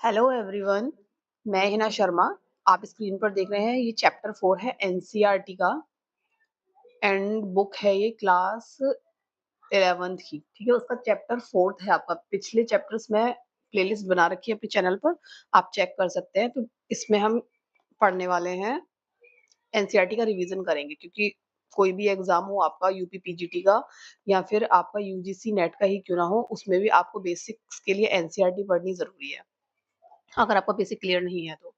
Hello everyone. मैं हिना शर्मा। आप screen पर देख रहे हैं, ये चैप्टर 4 है एनसीईआरटी का एंड बुक है ये क्लास 11th की। ठीक है, उसका चैप्टर 4 है। आपका पिछले चैप्टर्स में प्लेलिस्ट बना रखी है अपने चैनल पर, आप चेक कर सकते हैं। तो इसमें हम पढ़ने वाले हैं, एनसीईआरटी का रिवीजन करेंगे, क्योंकि कोई भी एग्जाम हो आपका यूपी पीजीटी का या फिर आपका यूजीसी नेट का ही क्यों ना हो, उसमें भी आपको बेसिक्स के लिए एनसीईआरटी पढ़नी जरूरी है, अगर आपका बेसिक क्लियर नहीं है तो।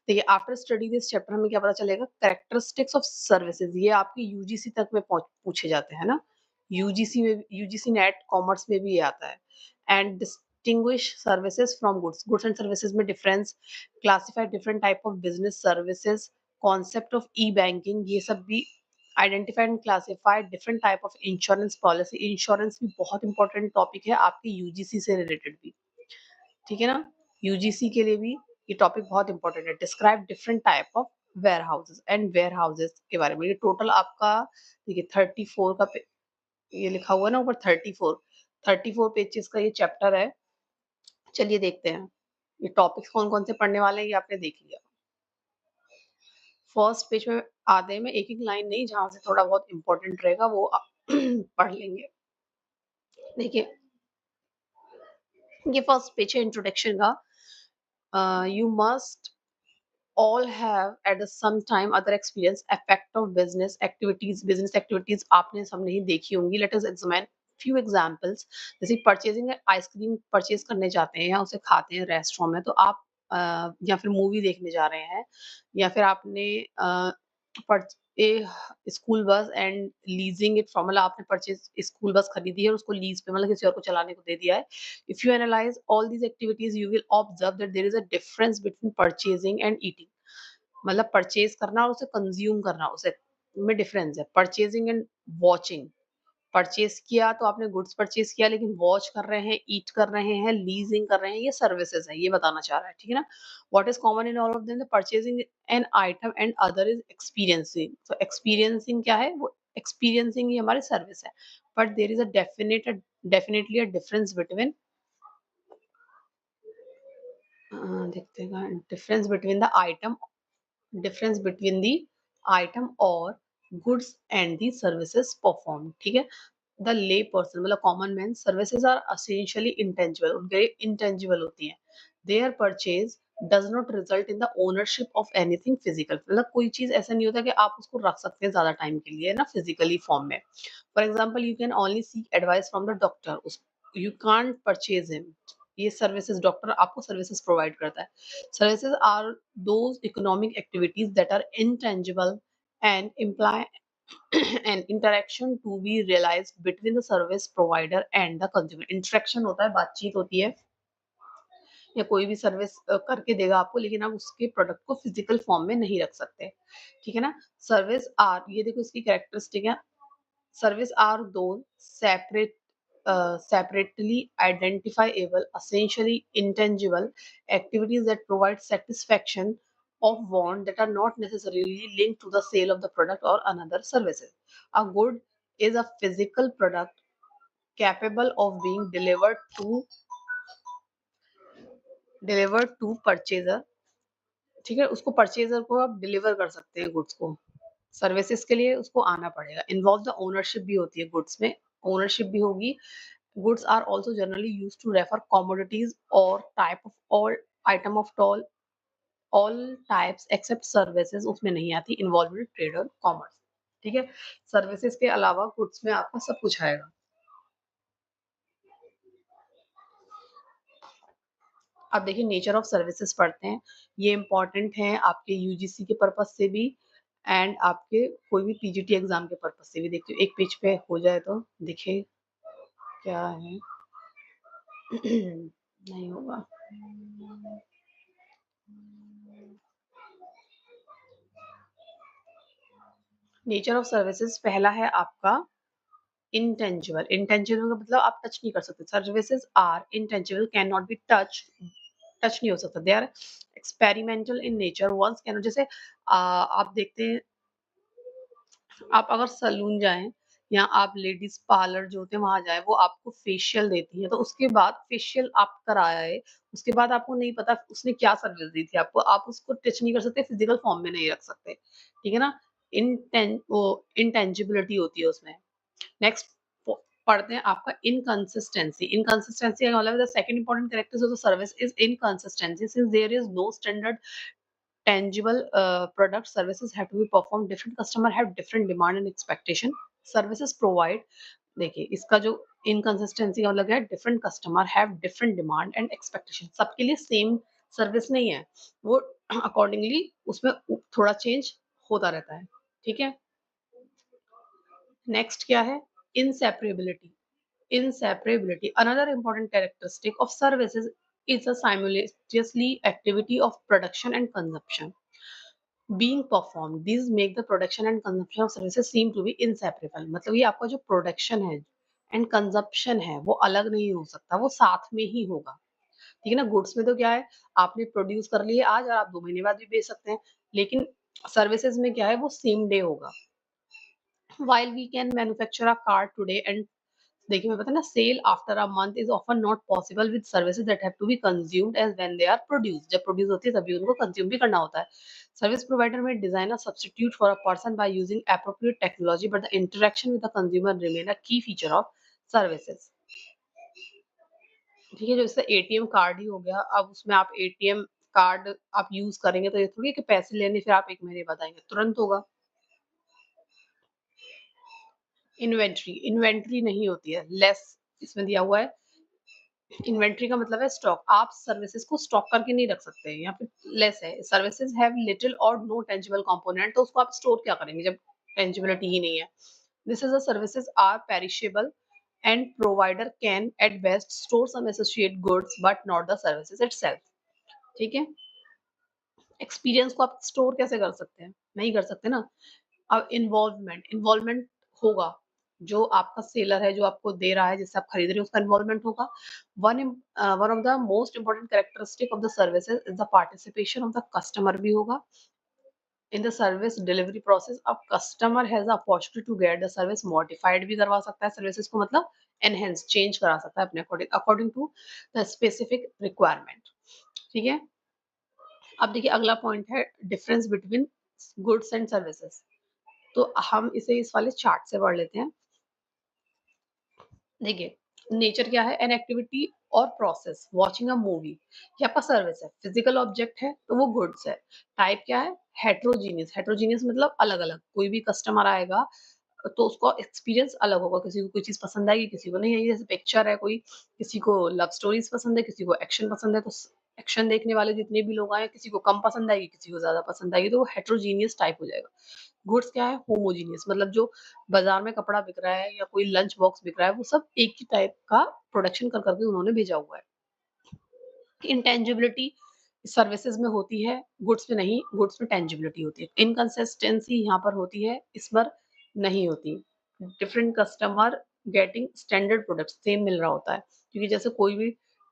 देखिए, आफ्टर स्टडी दिस चैप्टर हमें क्या पता चलेगा, कैरेक्टरिस्टिक्स ऑफ सर्विसेज। ये आपकी यूजीसी तक में पूछे जाते हैं ना, यूजीसी में, यूजीसी नेट कॉमर्स में भी ये आता है। And distinguish services from goods, goods and services में difference, classify different type of business services, concept of e banking, ये सब भी identify and classify different type of insurance policy. Insurance भी बहुत इंपॉर्टेंट टॉपिक है आपकी यूजीसी से related भी, ठीक है ना। यूजीसी के लिए भी ये टॉपिक बहुत इंपॉर्टेंट है। Describe different type of warehouses and warehouses के बारे में। ये टोटल आपका देखिए 34 का ये लिखा हुआ है ना ऊपर, 34 पेजेस का ये चैप्टर है। चलिए देखते हैं ये टॉपिक्स कौन कौन से पढ़ने वाले हैं, ये आपने देख लिया। फर्स्ट पेज में आधे में एक एक लाइन नहीं, जहां से थोड़ा बहुत इंपॉर्टेंट रहेगा वो पढ़ लेंगे। देखिए, ये फर्स्ट पेज है इंट्रोडक्शन का। You must all have at the some time other experience effect of business activities आपने सब नहीं देखी होंगी। let us examine few examples। जैसे परचेजिंग आइसक्रीम परचेज करने जाते हैं या उसे खाते हैं रेस्टोरेंट में, तो आप या फिर मूवी देखने जा रहे हैं, या फिर आपने a school bus and leasing it from, मतलब आपने परचेज स्कूल बस खरीदी है और उसको लीज पे, मतलब किसी और को चलाने को दे दिया है। If you analyse all these activities you will observe that there is a difference between purchasing and eating. मतलब परचेज करना और उसे कंज्यूम करना, उसे में डिफरेंस है। परचेजिंग एंड वॉचिंग, परचेज किया तो आपने गुड्स परचेज किया, लेकिन वॉच कर रहे हैं, ईट कर रहे हैं, लीजिंग कर रहे हैं, ये सर्विसेज है, ये बताना चाह रहा है, ठीक है ना। What is common in all of them, the purchasing an item and other is experiencing. तो एक्सपीरियंसिंग क्या है, वो एक्सपीरियंसिंग ही हमारी सर्विस है। But there is a definitely a difference between, देखते हैं difference between the item, difference between the item or goods and the services performed। ठीक है। the lay person मतलब common man, services are essentially intangible, उनके intangible होती हैं। their purchase does not result in the ownership of anything physical, मतलब कोई चीज ऐसा नहीं होता कि आप उसको रख सकते हैं ज्यादा टाइम के लिए ना फिजिकली फॉर्म में। For example you can only seek advice from the doctor, you can't purchase him. ये सर्विसेज डॉक्टर आपको सर्विसेज प्रोवाइड करता है। Services are those economic activities that are intangible and imply an interaction to be realized between the service provider and the consumer। Interaction होता है, बातचीत होती है, या कोई भी सर्विस करके देगा आपको, लेकिन आप उसके प्रोडक्ट को फिजिकल फॉर्म में नहीं रख सकते, ठीक है ना। सर्विस आर, ये देखो इसकी कैरेक्टरिस्टिक है। Service are those separately identifiable, essentially intangible activities that provide satisfaction of want that are not necessarily linked to the sale of the product or another services। A good is a physical product capable of being delivered to purchaser, ठीक है। उसको purchaser को आप deliver कर सकते हैं goods को। Services के लिए उसको आना पड़ेगा। इन्वॉल्व द ओनरशिप भी होती है गुड्स में, ओनरशिप भी होगी। Goods are also generally use to refer commodities और type of all item of all types except services, उसमें नहीं आती, इन्वॉल्व ट्रेड और कॉमर्स, ठीक है। सर्विसेज के अलावा गुड्स में आपका सब कुछ आएगा। अब देखिए नेचर ऑफ सर्विसेज पढ़ते हैं, ये इंपॉर्टेंट है आपके यूजीसी के पर्पज से भी एंड आपके कोई भी पीजीटी एग्जाम के पर्पज से भी। देखते हो एक पेज पे हो जाए तो दिखे क्या है। नहीं होगा। नेचर ऑफ सर्विसेज पहला है आपका इंटेंजिबल। इंटेंजिबल का मतलब आप टच नहीं कर सकते। Services are intangible, can not be touch नहीं हो सकता। They are experimental in nature, once can, जैसे आप देखते हैं, आप अगर सलून जाएं या आप लेडीज पार्लर जो होते हैं वहां जाए, वो आपको फेशियल देती है, तो उसके बाद फेशियल आप कराया है, उसके बाद आपको नहीं पता उसने क्या सर्विस दी थी आपको, आप उसको टच नहीं कर सकते, फिजिकल फॉर्म में नहीं रख सकते, ठीक है ना। वो इंटेंजिबिलिटी होती है उसमें। नेक्स्ट पढ़ते हैं आपका इनकंसिस्टेंसी। इनकंसिस्टेंसी का मतलब the second important characters of the service is inconsistency, since there is no standard tangible product, services have to be performed, different customer have different demand and expectation, services provide। देखिए इसका जो inconsistency का मतलब है, different customer have different demand and expectation, सबके लिए same service नहीं है, वो अकॉर्डिंगली उसमें थोड़ा चेंज होता रहता है, ठीक है। नेक्स्ट क्या है, inseparability। Inseparability, another important characteristic of services, is a simultaneously activity of production and consumption being performed, these make the production and consumption of services seem to be inseparable। मतलब ये आपका जो प्रोडक्शन है and consumption है वो अलग नहीं हो सकता, वो साथ में ही होगा, ठीक है ना। गुड्स में तो क्या है, आपने प्रोड्यूस कर लिए आज और आप 2 महीने बाद भी बेच सकते हैं, लेकिन सर्विसेज में क्या है, वो सेम डे होगा। while we can manufacture a car today and, देखिए मैं पता ना, sale after a month is often not possible with services that have to be consumed as when they are produce, जब प्रोड्यूस होती है तभी उनको कंज्यूम भी करना होता है। सर्विस प्रोवाइडर में design a substitute for a person by using appropriate technology, but the interaction with the consumer remain a key feature of services, ठीक है। जो इससे एटीएम कार्ड ही हो गया, अब उसमें आप एटीएम कार्ड आप यूज करेंगे तो ये थोड़ी है कि पैसे लेने फिर आप 1 महीने बाद आएंगे, तुरंत होगा। इन्वेंट्री, इन्वेंट्री नहीं होती है, लेस इसमें दिया हुआ है। इन्वेंट्री का मतलब है स्टॉक, आप सर्विसेज को स्टॉक करके नहीं रख सकते, यहाँ पे लेस है। सर्विसेज हैव लिटिल और नो टेंजिबल कंपोनेंट, तो उसको आप स्टोर क्या करेंगे जब टेंजिबिलिटी ही नहीं है। This is the services are perishable and provider can at best store some associate goods but not the services itself, ठीक है। एक्सपीरियंस को आप स्टोर कैसे कर सकते हैं, नहीं कर सकते ना। अब इन्वॉल्वमेंट, इन्वॉल्वमेंट होगा, जो आपका सेलर है जो आपको दे रहा है जिससे आप खरीद रहे हो उसका इन्वॉल्वमेंट होगा। One of the most important characteristic of the services is the participation of the customer भी होगा in the service delivery process. अब customer has the opportunity to get the service modified भी करवा सकता है, सर्विसेज को मतलब एनहेंस चेंज करा सकता है अपने according, according to the specific requirement, ठीक है। अब देखिए अगला पॉइंट है difference between goods and services, तो हम इसे इस वाले चार्ट से पढ़ लेते हैं। देखिए नेचर क्या है, एन एक्टिविटी और प्रोसेस, वॉचिंग अ मूवी, ये आपका सर्विस है। फिजिकल ऑब्जेक्ट है तो वो गुड्स है। टाइप क्या है, हेट्रोजीनियस। हेट्रोजीनियस मतलब अलग अलग, कोई भी कस्टमर आएगा तो उसका एक्सपीरियंस अलग होगा, किसी को कोई चीज पसंद आएगी किसी को नहीं आएगी। जैसे पिक्चर है कोई, किसी को लव स्टोरीज पसंद है किसी को एक्शन पसंद है, तो एक्शन देखने वाले जितने भी लोग आए किसी को कम पसंद आएगी किसी को ज्यादा पसंद आएगी, तो वो हेट्रोजीनियस टाइप हो जाएगा। गुड्स क्या है, होमोजीनियस, मतलब जो बाजार में कपड़ा बिक रहा है या कोई लंच बॉक्स बिक रहा है वो सब एक ही टाइप का प्रोडक्शन कर करके उन्होंने भेजा हुआ है। इंटेंजिबिलिटी सर्विसेज में होती है, गुड्स में नहीं, गुड्स में टेंजिबिलिटी होती है। इनकंसिस्टेंसी यहाँ पर होती है, इस पर नहीं होती। Different customer getting standard product same मिल रहा होता है, क्योंकि जैसे कोई भी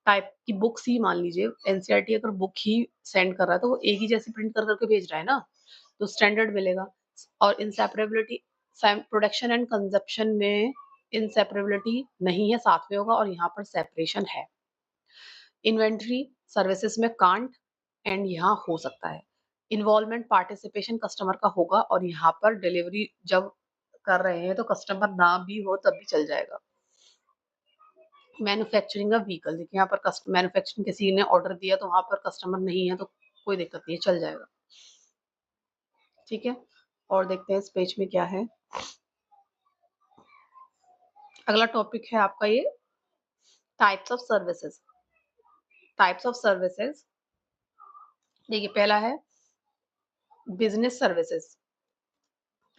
टाइप की बुक्स ही मान लीजिए, एनसीईआरटी अगर बुक ही सेंड कर रहा है तो वो एक ही जैसी प्रिंट कर करके भेज रहा है ना, तो स्टैंडर्ड मिलेगा। और इंसेपरेबिलिटी, प्रोडक्शन एंड कंजप्शन में इंसेपरेबिलिटी नहीं है, साथ में होगा, और यहाँ पर सेपरेशन है। इन्वेंट्री सर्विसेज में कांट एंड यहाँ हो सकता है। इन्वॉल्वमेंट पार्टिसिपेशन कस्टमर का होगा, और यहाँ पर डिलीवरी जब कर रहे हैं तो कस्टमर ना भी हो तब भी चल जाएगा। मैन्युफैक्चरिंग का व्हीकल, देखिए यहाँ पर मैन्युफैक्चरिंग किसी ने ऑर्डर दिया तो वहां पर कस्टमर नहीं है तो कोई दिक्कत नहीं है, चल जाएगा, ठीक है। और देखते हैं इस पेज में क्या है। अगला टॉपिक है आपका ये types of services. Types of services, देखिए पहला है बिजनेस सर्विसेज।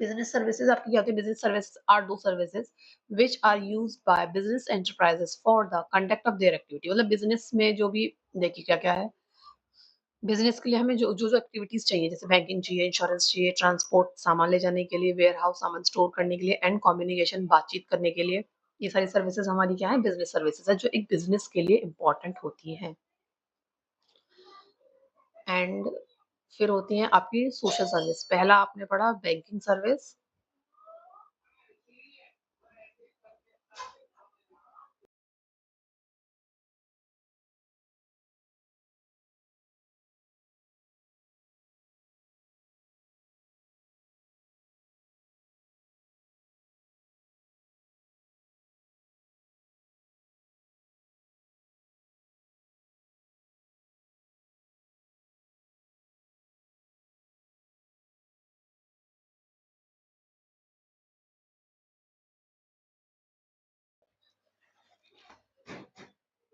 बिजनेस सर्विसेज आपकी क्या होती है, business services are those services which are used by business enterprises for the conduct of their activity. मतलब बिजनेस में जो भी, देखिए क्या क्या है, बिजनेस के लिए हमें जो जो एक्टिविटीज चाहिए, जैसे बैंकिंग चाहिए, इंश्योरेंस चाहिए, ट्रांसपोर्ट सामान ले जाने के लिए, वेयर हाउस सामान स्टोर करने के लिए, एंड कम्युनिकेशन बातचीत करने के लिए, ये सारी सर्विसेज हमारी क्या है, बिजनेस सर्विसेज है, जो एक बिजनेस के लिए इंपॉर्टेंट होती है। एंड फिर होती हैं आपकी सोशल सर्विस। पहला आपने पढ़ा बैंकिंग सर्विस,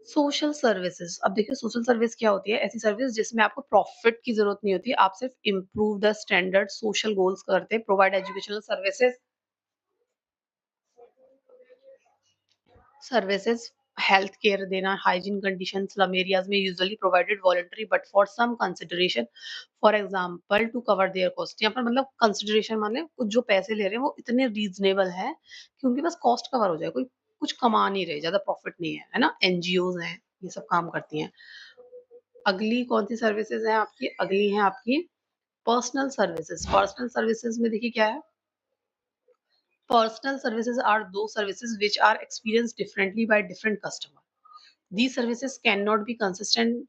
सोशल सर्विसेज, अब देखिए सोशल सर्विस क्या होती है? ऐसी सर्विस जिसमें आपको प्रॉफिट की जरूरत नहीं होती, आप सिर्फ improve the standard social goals करते हैं, provide educational services, services health care देना, हाइजीन कंडीशन स्लम एरियाज में usually provided voluntary but for some consideration, for example to cover their cost. यहाँ पर मतलब कंसिडरेशन माने कुछ जो पैसे ले रहे हैं वो इतने रीजनेबल है कि उनकी बस कॉस्ट कवर हो जाए, कोई कुछ कमा नहीं रहे, ज्यादा प्रॉफिट नहीं है, है ना? एनजीओज हैं, ये सब काम करती हैं। अगली कौन सी सर्विसेज है आपकी? अगली है आपकी पर्सनल सर्विसेज। पर्सनल सर्विसेज में देखिए क्या है? Personal services are those services which are experienced differently by different customer. These services cannot be consistent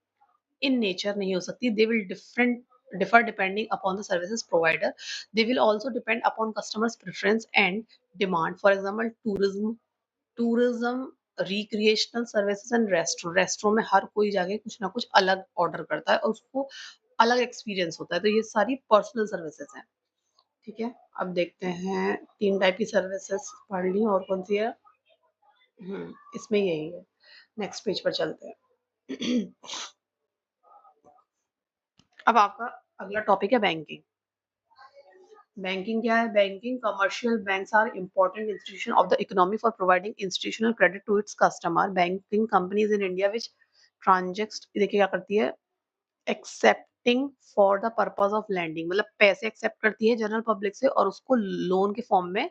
in nature, नहीं हो सकती, they will differ depending upon the services provider. They will also depend upon customers preference and demand. For example, tourism, recreational services and restaurant में हर कोई जाके कुछ ना कुछ अलग ऑर्डर करता है और उसको अलग एक्सपीरियंस होता है, तो ये सारी पर्सनल सर्विसेज हैं। ठीक है, अब देखते हैं, तीन टाइप की सर्विसेज पढ़ ली, और कौन सी है? इसमें यही है। नेक्स्ट पेज पर चलते हैं। अब आपका अगला टॉपिक है बैंकिंग। बैंकिंग क्या है? Banking, commercial banks are important institution of the economy for providing institutional credit to its customer. Banking companies in India which transact, देखिए क्या करती है? Accepting for the purpose of landing, मतलब पैसे accept करती है जनरल पब्लिक से और उसको लोन के फॉर्म में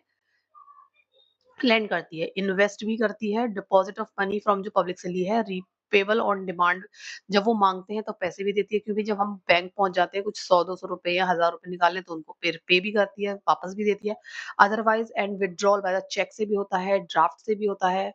लेंड करती है। इन्वेस्ट भी करती है, डिपॉजिट ऑफ मनी फ्रॉम जो पब्लिक से ली है, रीपेबल ऑन डिमांड, जब वो मांगते हैं तो पैसे भी देती है, क्योंकि जब हम बैंक पहुंच जाते हैं कुछ 100-200 रुपए या 1000 रुपए निकालने, तो उनको फिर पे भी करती है, वापस भी देती है। Otherwise and withdrawal by the cheque से भी होता है, ड्राफ्ट से भी होता है,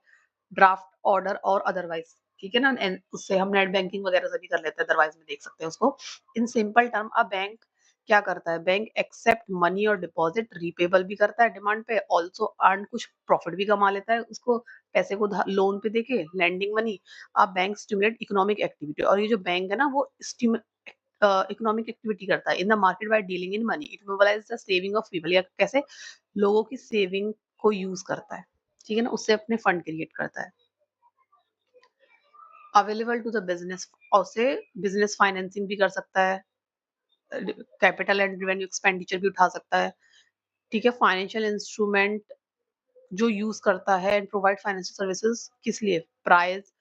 ड्राफ्ट ऑर्डर और अदरवाइज, ठीक है ना? एंड उससे हम नेट बैंकिंग वगैरह से भी कर लेते हैं, अदरवाइज में देख सकते हैं उसको। In simple term, a bank क्या करता है? बैंक एक्सेप्ट मनी और डिपॉजिट, रीपेबल भी करता है डिमांड पे, ऑल्सो अर्न, कुछ प्रॉफिट भी कमा लेता है उसको पैसे को लोन पे देके, लैंडिंग मनी। अब बैंक स्टिमुलेट इकोनॉमिक एक्टिविटी, और ये जो बैंक है ना वो इकोनॉमिक एक्टिविटी करता है in the market by dealing in money, it mobilize the saving of people, या कैसे लोगों की सेविंग को यूज करता है, ठीक है ना? उससे अपने फंड क्रिएट करता है। अवेलेबल टू द बिजनेस, और से बिजनेस फाइनेंसिंग भी कर सकता है, कैपिटल एंड रेवेन्यू एक्सपेंडिचर भी उठा सकता है, ठीक है? फाइनेंशियल इंस्ट्रूमेंट जो यूज करता है एंड प्रोवाइड फाइनेंशियल सर्विसेज, किस लिए? प्राइस,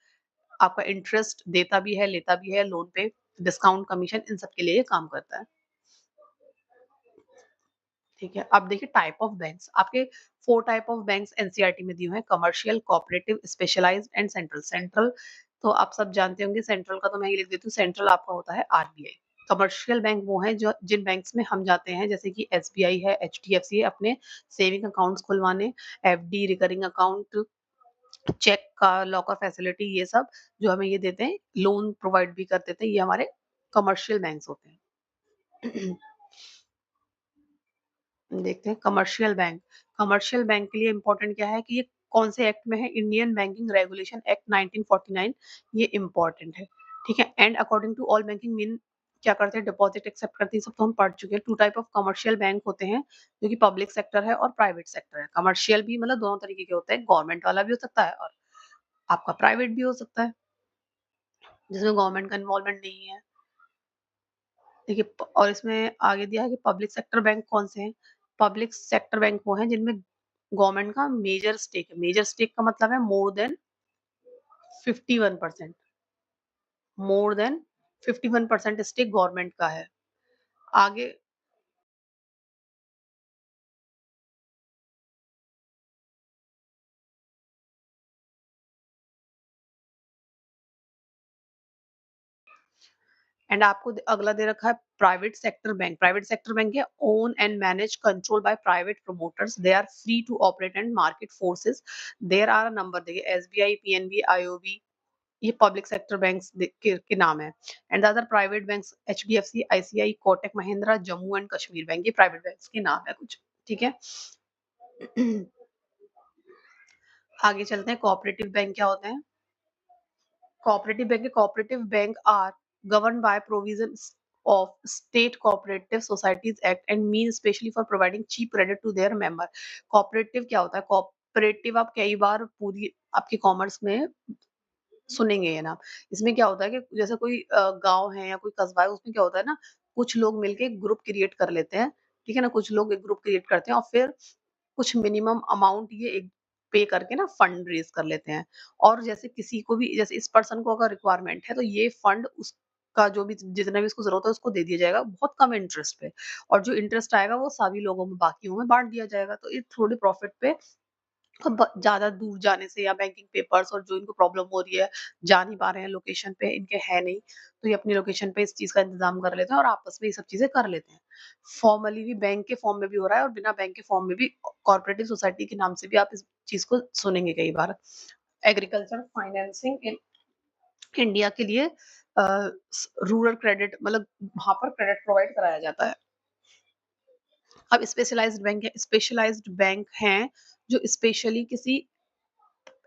आपका इंटरेस्ट देता भी है, लेता भी है लोन पे, डिस्काउंट, कमीशन, इन सब के लिए ये काम करता है। ठीक है, अब देखिए टाइप ऑफ बैंक्स, आपके 4 टाइप ऑफ बैंक्स एनसीईआरटी में दिए हुए हैं, commercial, cooperative, specialised and central. Central तो आप सब जानते होंगे, सेंट्रल का तो मैं ही लिख देती हूँ, सेंट्रल आपका होता है आरबीआई। कमर्शियल बैंक वो हैं जो जिन बैंक्स में हम जाते हैं, जैसे कि एसबीआई है, एचडीएफसी है, अपने सेविंग अकाउंट्स खुलवाने, एफडी, रिकरिंग अकाउंट, चेक का लॉकर फैसिलिटी, ये सब जो हमें ये देते हैं, लोन प्रोवाइड भी कर देते हैं, ये हमारे कमर्शियल बैंक्स होते हैं। देखते हैं कमर्शियल बैंक। कमर्शियल बैंक के लिए इंपॉर्टेंट क्या है कि ये कौन से एक्ट में है? इंडियन बैंकिंग रेगुलेशन एक्ट 1949, ये इंपॉर्टेंट है, ठीक है? And according to all banking mean क्या करते हैं? डिपॉजिट एक्सेप्ट करते हैं, सब तो हम पढ़ चुके हैं। Two type of commercial bank होते हैं, जो कि पब्लिक सेक्टर है और प्राइवेट सेक्टर है। कमर्शियल भी मतलब दोनों तरीके के होते हैं, गवर्नमेंट वाला भी हो सकता है और आपका प्राइवेट भी हो सकता है, जिसमें गवर्नमेंट का इन्वॉल्वमेंट नहीं है। देखिए और इसमें आगे दिया है कि पब्लिक सेक्टर बैंक कौन से हैं? पब्लिक सेक्टर बैंक वो हैं जिनमें गवर्नमेंट का मेजर स्टेक है। मेजर स्टेक का मतलब है more than 51%, more than 51% stake government का है। आगे एंड आपको अगला दे रखा है private sector bank. Private sector bank है own and manage control by private promoters, they are free to operate and market forces, there are number, देखिए एसबीआई, पीएनबी, आईओबी, ये पब्लिक सेक्टर बैंक्स के नाम है। And the other private banks HDFC, ICI, Kotak Mahindra, Jammu and Kashmir bank, ये private banks के नाम है कुछ, ठीक है? आगे चलते हैं, कोऑपरेटिव बैंक क्या होते हैं? Cooperative bank are governed by provisions of state cooperative societies act and mean especially for providing cheap credit to their member। Cooperative क्या होता है? कोऑपरेटिव आप कई बार पूरी आपके कॉमर्स में सुनेंगे ये नाम। इसमें क्या होता है कि जैसे कोई गाँव है या कोई कस्बा है, उसमें क्या होता है ना, कुछ लोग मिलके एक ग्रुप क्रिएट कर लेते हैं, ठीक है ना? कुछ लोग एक ग्रुप क्रिएट करते हैं और फिर कुछ मिनिमम अमाउंट ये एक पे करके ना फंड रेज़ कर लेते हैं। और जैसे किसी को भी, जैसे इस पर्सन को अगर रिक्वायरमेंट है, तो ये फंड उसका जो भी जितना भी उसको ज़रूरत है उसको दे दिया जाएगा बहुत कम इंटरेस्ट पे, और जो इंटरेस्ट आएगा वो सभी लोगों में, बाकियों में बाँट दिया जाएगा। तो ये थोड़े प्रॉफिट पे अब ज़्यादा दूर जाने से या बैंकिंग पेपर्स और जो इनको प्रॉब्लम हो रही है, जा नहीं पा रहे हैं लोकेशन पे, इनके है नहीं, तो ये अपनी लोकेशन पे इस चीज़ का इंतज़ाम कर लेते हैं और आपस में ये सब चीज़ें कर लेते हैं। फॉर्मली भी बैंक के फॉर्म में भी हो रहा है और बिना बैंक के फॉर्म में भी कोऑपरेटिव सोसाइटी के नाम से भी आप इस चीज़ को सुनेंगे कई बार। एग्रीकल्चर फाइनेंसिंग इन इंडिया के लिए रूरल क्रेडिट, मतलब वहाँ पर क्रेडिट प्रोवाइड कराया जाता है। अब स्पेशलाइज्ड बैंक हैं, जो स्पेशली किसी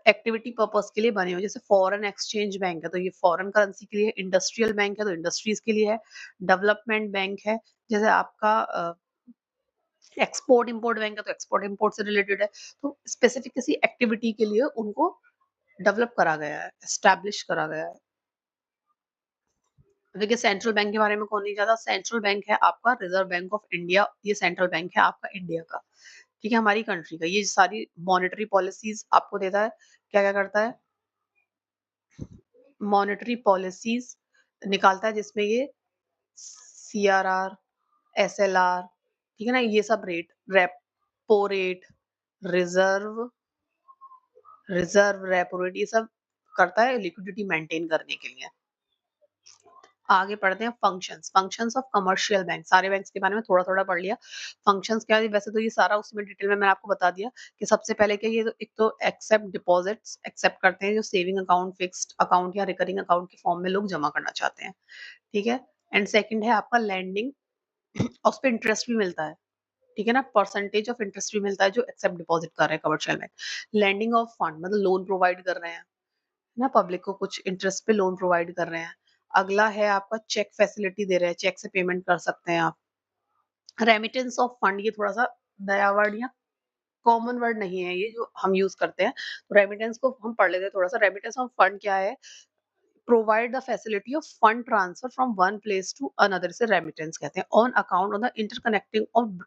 एक्टिविटी पर्पस के लिए बने हो, जैसे फॉरेन एक्सचेंज बैंक है तो ये फॉरेन करेंसी के लिए, इंडस्ट्रियल बैंक है तो इंडस्ट्रीज के लिए है, डेवलपमेंट बैंक है जैसे आपका एक्सपोर्ट इंपोर्ट बैंक है तो एक्सपोर्ट इंपोर्ट से रिलेटेड है। तो स्पेसिफिक किसी एक्टिविटी के लिए उनको डेवलप करा गया है, एस्टैब्लिश करा गया है। देखिए सेंट्रल बैंक के बारे में कौन नहीं जानता, सेंट्रल बैंक है आपका रिजर्व बैंक ऑफ इंडिया, ये सेंट्रल बैंक है आपका इंडिया का, ठीक है, हमारी कंट्री का। ये सारी मॉनेटरी पॉलिसीज आपको देता है, क्या क्या करता है, मॉनेटरी पॉलिसीज निकालता है जिसमें ये सीआरआर, एसएलआर, ठीक है ना, ये सब rate, repo rate, reserve reserve repo rate, ये सब करता है लिक्विडिटी मेंटेन करने के लिए। आगे पढ़ते हैं functions, functions of commercial bank, सारे बैंक्स के बारे में थोड़ा थोड़ा पढ़ लिया। फंक्शंस क्या है, वैसे तो ये सारा उसमें डिटेल में मैंने आपको बता दिया कि सबसे पहले क्या, ये तो एक तो एक्सेप्ट डिपॉजिट्स एक्सेप्ट करते हैं, जो सेविंग अकाउंट, फिक्स्ड अकाउंट या रिकरिंग अकाउंट के फॉर्म में लोग जमा करना चाहते हैं, ठीक है। एंड सेकंड है आपका लैंडिंग, उस पे इंटरेस्ट भी मिलता है, ठीक है ना, परसेंटेज ऑफ इंटरेस्ट भी मिलता है जो एक्सेप्ट डिपॉजिट कर रहे हैं commercial bank. Lending of fund मतलब लोन प्रोवाइड कर रहे हैं ना, पब्लिक को कुछ इंटरेस्ट पे लोन प्रोवाइड कर रहे हैं। अगला है आपका चेक फैसिलिटी दे रहे हैं, चेक से पेमेंट कर सकते हैं आप। रेमिटेंस ऑफ फंड, ये थोड़ा सा नया वर्ड या कॉमन वर्ड नहीं है ये जो हम यूज करते हैं, तो रेमिटेंस को हम पढ़ लेते हैं थोड़ा सा। रेमिटेंस ऑफ फंड क्या है, provide the facility of fund transfer from one place to another, से रेमिटेंस कहते हैं, on account of the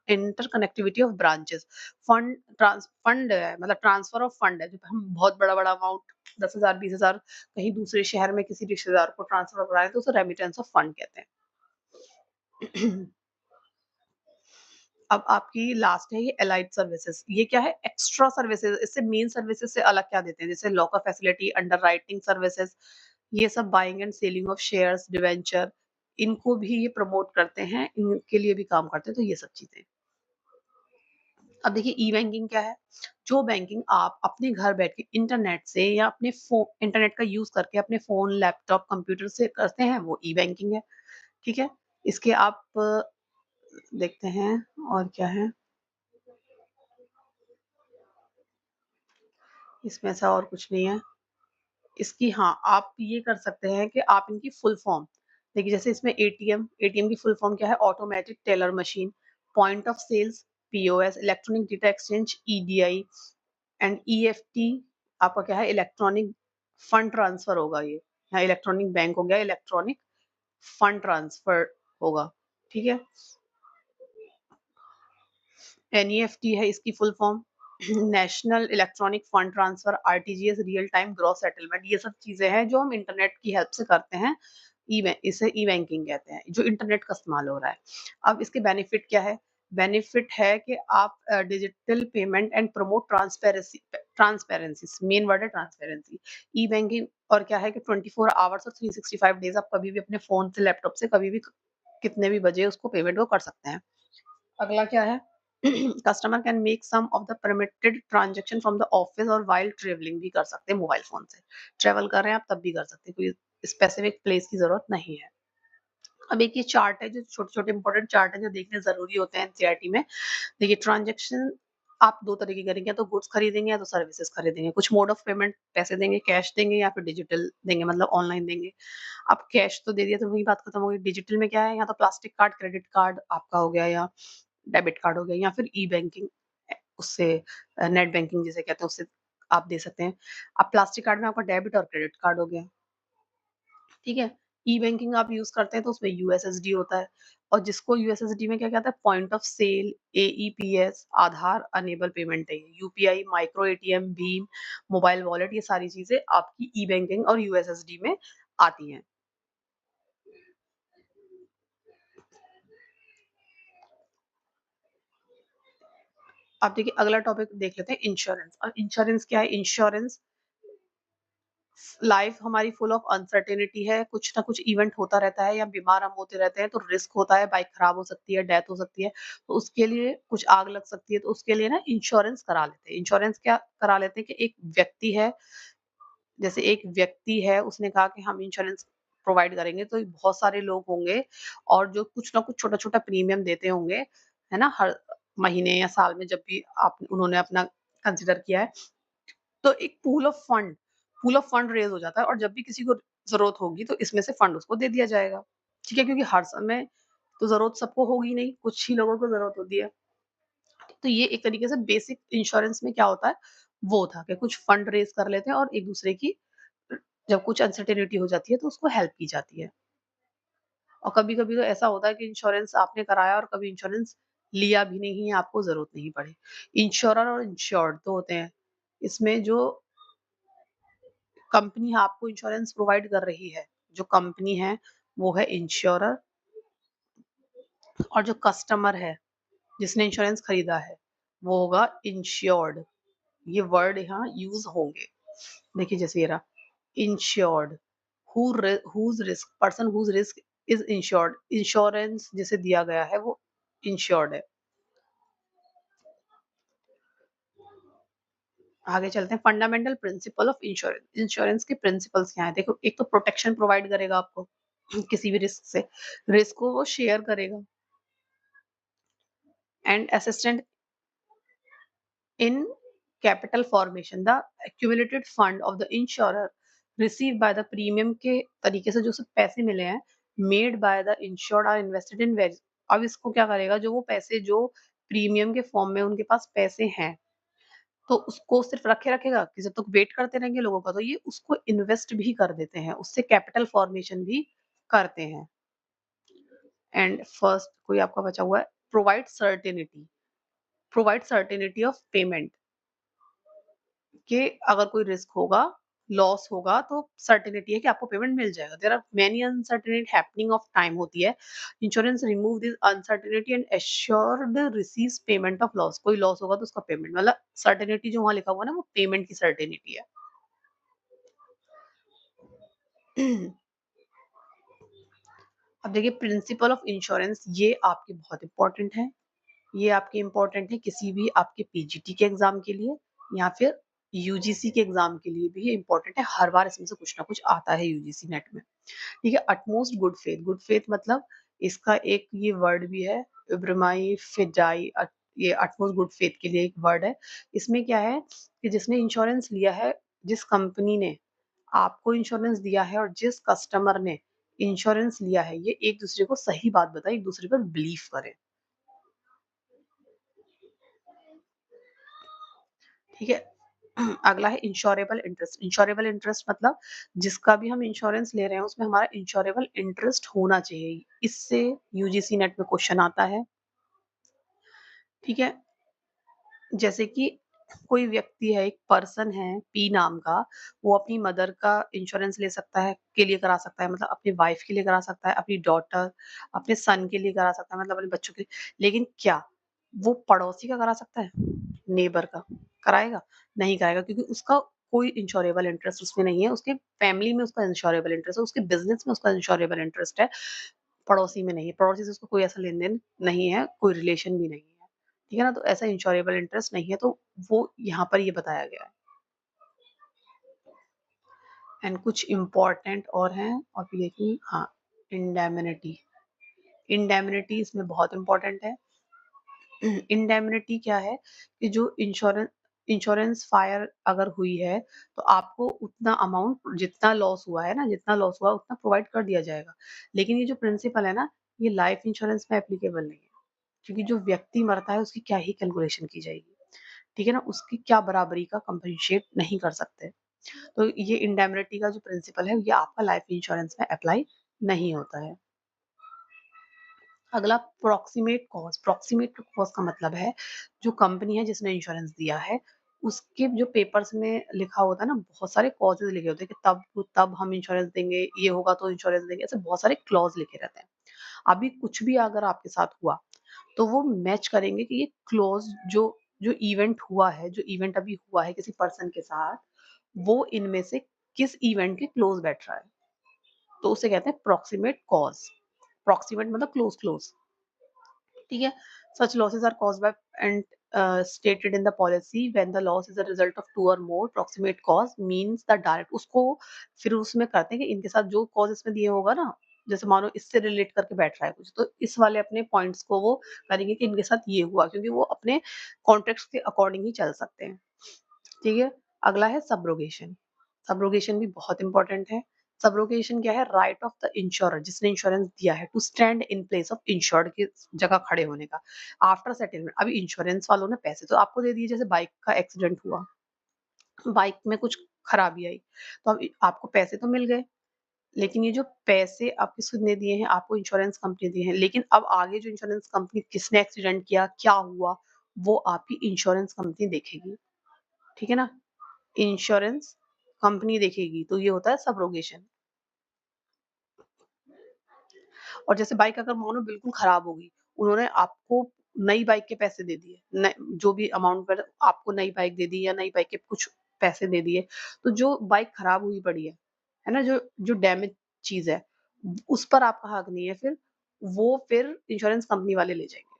interconnectivity of branches. Fund है मतलब ट्रांसफर ऑफ फंड है, जब हम बहुत बड़ा बड़ा अमाउंट 10,000 20,000 कहीं दूसरे शहर में किसी रिश्तेदार को ट्रांसफर कराए तो उसे रेमिटेंस ऑफ फंड कहते हैं। अब आपकी लास्ट है ये एलाइड सर्विसेज, ये क्या है, एक्स्ट्रा सर्विसेज, इससे मेन सर्विसेज से अलग क्या देते हैं, जैसे लॉकर फैसिलिटी, अंडरराइटिंग सर्विसेज, ये सब buying and selling of shares, debenture, इनको भी ये प्रमोट करते हैं, इनके लिए भी काम करते हैं, तो ये सब चीजें। अब देखिए ई बैंकिंग क्या है, जो बैंकिंग आप अपने घर बैठ के इंटरनेट से या अपने फोन इंटरनेट का यूज करके अपने फोन, लैपटॉप, कंप्यूटर से करते हैं, वो ई बैंकिंग है, ठीक है। इसके आप देखते हैं और क्या है, इसमें ऐसा और कुछ नहीं है। इसकी हाँ, आप ये कर सकते हैं कि आप इनकी फुल फॉर्म देखिए, जैसे इसमें एटीएम की फुल फॉर्म क्या है, automatic teller machine, point of sales, POS, electronic data exchange, EDI, and EFT आपका क्या है, इलेक्ट्रॉनिक फंड ट्रांसफर होगा ये, यहाँ इलेक्ट्रॉनिक बैंक हो गया, इलेक्ट्रॉनिक फंड ट्रांसफर होगा, ठीक है। एनईएफटी है इसकी full form, national electronic fund transfer, RTGS, real time gross settlement, ये सब चीजें हैं जो हम इंटरनेट की हेल्प से करते हैं। इसे ई बैंकिंग कहते हैं, जो इंटरनेट का इस्तेमाल हो रहा है। अब इसके बेनिफिट क्या है, बेनिफिट है कि आप digital payment and promote transparency, transparency main word है ट्रांसपेरेंसी। ई बैंकिंग और क्या है कि 24 आवर्स और 365 डेज आप कभी भी अपने फोन से, लैपटॉप से, कभी भी कितने भी बजे उसको पेमेंट को कर सकते हैं। अगला क्या है, customer can make some of the permitted transaction from the office और वाइल ट्रेवलिंग, भी कर सकते हैं मोबाइल फोन से, ट्रेवल कर रहे हैं आप तब भी कर सकते हैं, कोई स्पेसिफिक प्लेस की जरूरत नहीं है। अब एक ये चार्ट है, जो छोटे छोटे इंपॉर्टेंट चार्ट है जो देखने जरूरी होते हैं एनसीईआरटी में। देखिए ट्रांजेक्शन आप दो तरह की करेंगे, या तो गुड्स खरीदेंगे या तो सर्विसेज खरीदेंगे। कुछ मोड ऑफ पेमेंट, पैसे देंगे, कैश देंगे या फिर डिजिटल देंगे, मतलब ऑनलाइन देंगे। अब कैश तो दे दिया तो वही बात खत्म हो गई। डिजिटल में क्या है, या तो प्लास्टिक कार्ड, क्रेडिट कार्ड आपका हो गया, या डेबिट कार्ड हो गया, या फिर ई बैंकिंग, उससे नेट बैंकिंग जिसे कहते हैं उससे आप दे सकते हैं। अब प्लास्टिक कार्ड में आपका डेबिट और क्रेडिट कार्ड हो गया, ठीक है? ई-बैंकिंग आप यूज़ करते हैं तो उसमें यूएसएसडी होता है और जिसको यूएसएसडी में क्या कहता है, point of sale, AEPS, Aadhaar enable payment है ये। यूपीआई, माइक्रो एटीएम, भीम, मोबाइल वॉलेट, ये सारी चीज़ें आपकी ई-बैंकिंग और यूएसएसडी में आती हैं। अब देखिए अगला टॉपिक देख लेते हैं, इंश्योरेंस। अब इंश्योरेंस क्या है? इंश्योरेंस, लाइफ हमारी फुल ऑफ अनसर्टेनिटी है, कुछ ना कुछ इवेंट होता रहता है या बीमार हम होते रहते हैं तो रिस्क होता है, बाइक खराब हो सकती है, डेथ हो सकती है, तो उसके लिए कुछ आग लग सकती है, तो उसके लिए ना इंश्योरेंस करा लेते हैं। इंश्योरेंस क्या करा लेते हैं कि एक व्यक्ति है, जैसे एक व्यक्ति है, उसने कहा कि हम इंश्योरेंस प्रोवाइड करेंगे, तो बहुत सारे लोग होंगे और जो कुछ ना कुछ छोटा-छोटा प्रीमियम देते होंगे, है ना? हर महीने या साल में जब भी आप उन्होंने अपना कंसिडर किया है, तो एक पूल ऑफ फंड रेज़ हो जाता है और जब भी किसी को ज़रूरत होगी तो इसमें से फंड उसको दे दिया जाएगा। ठीक है? क्योंकि हर समय तो ज़रूरत सबको होगी नहीं, कुछ ही लोगों को ज़रूरत होती है। तो ये एक तरीके से बेसिक इंश्योरेंस में क्या होता है, वो था कि कुछ फंड रेज़ कर लेते हैं और एक-दूसरे की जब कुछ अनसर्टेनिटी हो जाती है तो उसको हेल्प की जाती है। और कभी-कभी तो ऐसा होता है कि इंश्योरेंस आपने कराया और कभी इंश्योरेंस लिया भी नहीं है, आपको ज़रूरत नहीं पड़ी। इंश्योरर और इंश्योर्ड तो होते हैं। इसमें जो कंपनी आपको इंश्योरेंस प्रोवाइड कर रही है, जो कंपनी है वो है इंश्योरर और जो कस्टमर है, जिसने इंश्योरेंस खरीदा है, वो होगा इंश्योर्ड। ये वर्ड यहाँ यूज़ होंगे। देखिए जैसे ये रहा, insured, whose risk, person whose risk is insured, insurance जिसे दिया गया है वो इंश्योर्ड है। आगे चलते हैं, fundamental principle of insurance. Insurance के प्रिंसिपल्स क्या हैं? देखो, एक तो प्रोटेक्शन प्रोवाइड करेगा आपको किसी भी रिस्क से, रिस्क को वो शेयर करेगा and assistant in capital formation, the accumulated fund of the insurer received by the premium के तरीके से जो उसे पैसे मिले हैं, made by the insured are invested in various। अब इसको क्या करेगा, जो वो पैसे जो प्रीमियम के फॉर्म में उनके पास पैसे हैं, तो उसको सिर्फ रखे रखेगा कि जब तक वेट करते रहेंगे लोगों का, तो ये उसको इन्वेस्ट भी कर देते हैं, उससे कैपिटल फॉर्मेशन भी करते हैं। एंड फर्स्ट कोई आपका बचा हुआ है, प्रोवाइड सर्टेनिटी ऑफ पेमेंट, कि अगर कोई रिस्क होगा, लॉस होगा तो सर्टेनिटी है कि आपको पेमेंट मिल जाएगा। There are many uncertainty happening of time होती है। Insurance remove this uncertainty and assured receives payment of loss. कोई लॉस होगा तो उसका पेमेंट, मतलब सर्टेनिटी जो वहाँ लिखा हुआ है ना, वो पेमेंट की सर्टेनिटी है। अब देखिए प्रिंसिपल ऑफ इंश्योरेंस, ये आपके बहुत इंपॉर्टेंट है। ये आपके इम्पोर्टेंट है किसी भी आपके पीजीटी के एग्जाम के लिए या फिर यूजीसी के एग्जाम के लिए भी ये इम्पोर्टेंट है। हर बार इसमें से कुछ ना कुछ आता है यूजीसी नेट में। ठीक है? Utmost good faith, good faith मतलब इसका एक ये वर्ड भी है, इब्रामाई फिजाई, ये अटमोस्ट गुड फेथ के लिए एक वर्ड है। इसमें क्या है कि जिसने इंश्योरेंस लिया है, जिस कंपनी ने आपको इंश्योरेंस दिया है और जिस कस्टमर ने इंश्योरेंस लिया है, ये एक दूसरे को सही बात बताए, एक दूसरे पर बिलीव करें। ठीक है? अगला है इंश्योरेबल इंटरेस्ट। इंश्योरेबल इंटरेस्ट मतलब जिसका भी हम इंश्योरेंस ले रहे हैं उसमें हमारा इंश्योरेबल इंटरेस्ट होना चाहिए। इससे यूजीसी नेट में क्वेश्चन आता है। ठीक है? जैसे कि कोई व्यक्ति है, एक पर्सन है पी नाम का, वो अपनी मदर का इंश्योरेंस ले सकता है, के लिए करा सकता है, मतलब अपनी वाइफ के लिए करा सकता है, अपनी डॉटर, अपने सन के लिए करा सकता है, मतलब अपने बच्चों के लिए। लेकिन क्या वो पड़ोसी का करा सकता है? नेबर का कराएगा? नहीं कराएगा, क्योंकि उसका कोई इंश्योरेबल इंटरेस्ट उसमें नहीं है, उसके फैमिली में उसका इंश्योरेबल इंटरेस्ट है, उसके बिज़नेस में उसका इंश्योरेबल इंटरेस्ट है, पड़ोसी में नहीं है। पड़ोसी से उसको कोई ऐसा लेन-देन नहीं है, कोई रिलेशन भी नहीं है। ठीक है ना? तो ऐसा इंश्योरेबल इंटरेस्ट नहीं है, तो वो यहाँ पर ये बताया गया है। एंड कुछ इम्पोर्टेंट और हैं और फिर देखिए, हाँ, इंडेमनिटी। इंडेमनिटी इसमें बहुत इम्पोर्टेंट है। इंडेमनिटी क्या है कि जो इंश्योरेंस फायर अगर हुई है तो आपको उतना अमाउंट, जितना लॉस हुआ है ना, जितना लॉस हुआ उतना प्रोवाइड कर दिया जाएगा। लेकिन ये जो प्रिंसिपल है ना, ये लाइफ इंश्योरेंस में एप्लीकेबल नहीं है, क्योंकि जो व्यक्ति मरता है उसकी क्या ही कैलकुलेशन की जाएगी। ठीक है ना? उसकी क्या बराबरी का कंपनसेट नहीं कर सकते। तो ये इंडेमनिटी का जो प्रिंसिपल है, ये आपका लाइफ इंश्योरेंस में अप्लाई नहीं होता है। अगला प्रॉक्सिमेट कॉज़। प्रॉक्सिमेट कॉज़ का मतलब है, जो कंपनी है जिसने इंश्योरेंस दिया है, उसके जो पेपर्स में लिखा होता है ना, बहुत सारे क्लॉज़ेज़ लिखे होते हैं कि तब तब हम इंश्योरेंस देंगे, ये होगा तो इंश्योरेंस देंगे, ऐसे बहुत सारे क्लॉज़ लिखे रहते हैं। अभी कुछ भी अगर आपके साथ हुआ, तो वो मैच करेंगे कि ये क्लॉज़ जो जो इवेंट हुआ है, जो इवेंट अभी हुआ है किसी पर्सन के साथ, वो इनमें से किस इवेंट के क्लोज़ बैठ रहा है। तो उसे कहते हैं प्रॉक्सिमेट कॉज़। प्रॉक्सिमेट मतलब क्लोज़ क्लोज़। ठीक है? Such losses are caused by and stated in the policy when the loss is a result of two or more proximate cause means the direct उसको फिर उसमें करते हैं कि इनके साथ जो कॉज़ इसमें दिए होगा ना, जैसे मानो इससे रिलेट करके बैठ रहा है कुछ, तो इस वाले अपने पॉइंट्स को वो करेंगे कि इनके साथ ये हुआ, क्योंकि वो अपने कॉन्टेक्स्ट के अकॉर्डिंग ही चल सकते हैं। ठीक है? अगला है सब्रोगेशन। सब्रोगेशन भी बहुत इंपॉर्टेंट है। सब्रोगेशन क्या है? राइट ऑफ द इंश्योरर, जिसने इंश्योरेंस दिया है, to stand in place of insured की जगह खड़े होने का। आफ्टर सेटलमेंट, अभी इंश्योरेंस वालों ने पैसे तो आपको दे दिए, जैसे बाइक का एक्सीडेंट हुआ, बाइक में कुछ खराबी आई, तो अब आपको पैसे तो मिल गए, लेकिन ये जो पैसे आप किसने दिए हैं? आपको इंश्योरेंस कंपनी दिए हैं। लेकिन अब आगे जो इंश्योरेंस कंपनी किसने एक्सीडेंट किया, क्या हुआ, वो आपकी इंश्योरेंस कंपनी देखेगी। ठीक है ना? इंश्योरेंस कंपनी देखेगी, तो ये होता है सब्रोगेशन। और जैसे बाइक अगर मानो बिल्कुल खराब हो गई, उन्होंने आपको नई बाइक के पैसे दे दिए, न जो भी अमाउंट पर आपको नई बाइक दे दी या नई बाइक के कुछ पैसे दे दिए, तो जो बाइक खराब हुई पड़ी है ना? जो जो डैमेज चीज़ है, उस पर आपका हक नहीं है फिर, वो फिर इंश्योरेंस कंपनी वाले ले जाएँगे।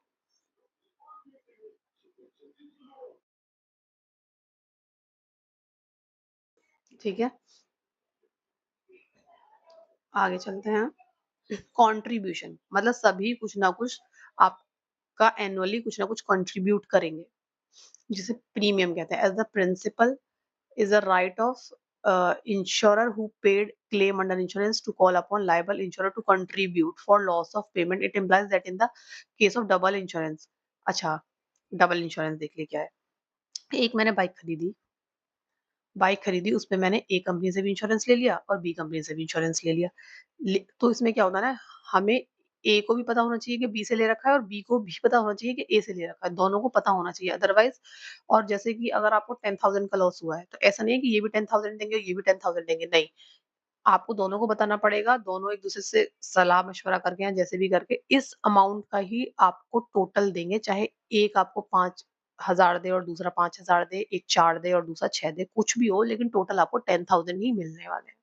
ठीक है? आगे चलते हैं। कंट्रीब्यूशन मतलब सभी कुछ ना कुछ आपका एनुअली कुछ ना कुछ कंट्रीब्यूट करेंगे, जिसे प्रीमियम कहते हैं। As the principal is a right of insurer who paid claim under insurance to call upon liable insurer to contribute for loss of payment. It implies that in the case of double insurance, अच्छा, double insurance देख ले क्या है। एक मैंने bike खरीदी, उसमें मैंने ए कंपनी से भी इंश्योरेंस ले लिया और बी कंपनी से भी इंश्योरेंस ले लिया। तो इसमें क्या होता है ना, हमें ए को भी पता होना चाहिए कि बी से ले रखा है, और बी को भी पता होना चाहिए कि ए से ले रखा है, दोनों को पता होना चाहिए अदरवाइज। और जैसे कि अगर आपको 10,000 का लॉस हुआ है, तो ऐसा नहीं है कि ये भी 10,000 देंगे और ये भी 10,000 देंगे, नहीं। आपको दोनों को बताना पड़ेगा, दोनों एक-दूसरे से सलाह-मशवरा करके या जैसे भी करके इस अमाउंट का ही आपको टोटल देंगे, चाहे एक आपको 5,000 दे और दूसरा 5,000 दे, एक 4 दे और दूसरा 6 दे, कुछ भी हो, लेकिन टोटल आपको 10,000 ही मिलने वाले हैं।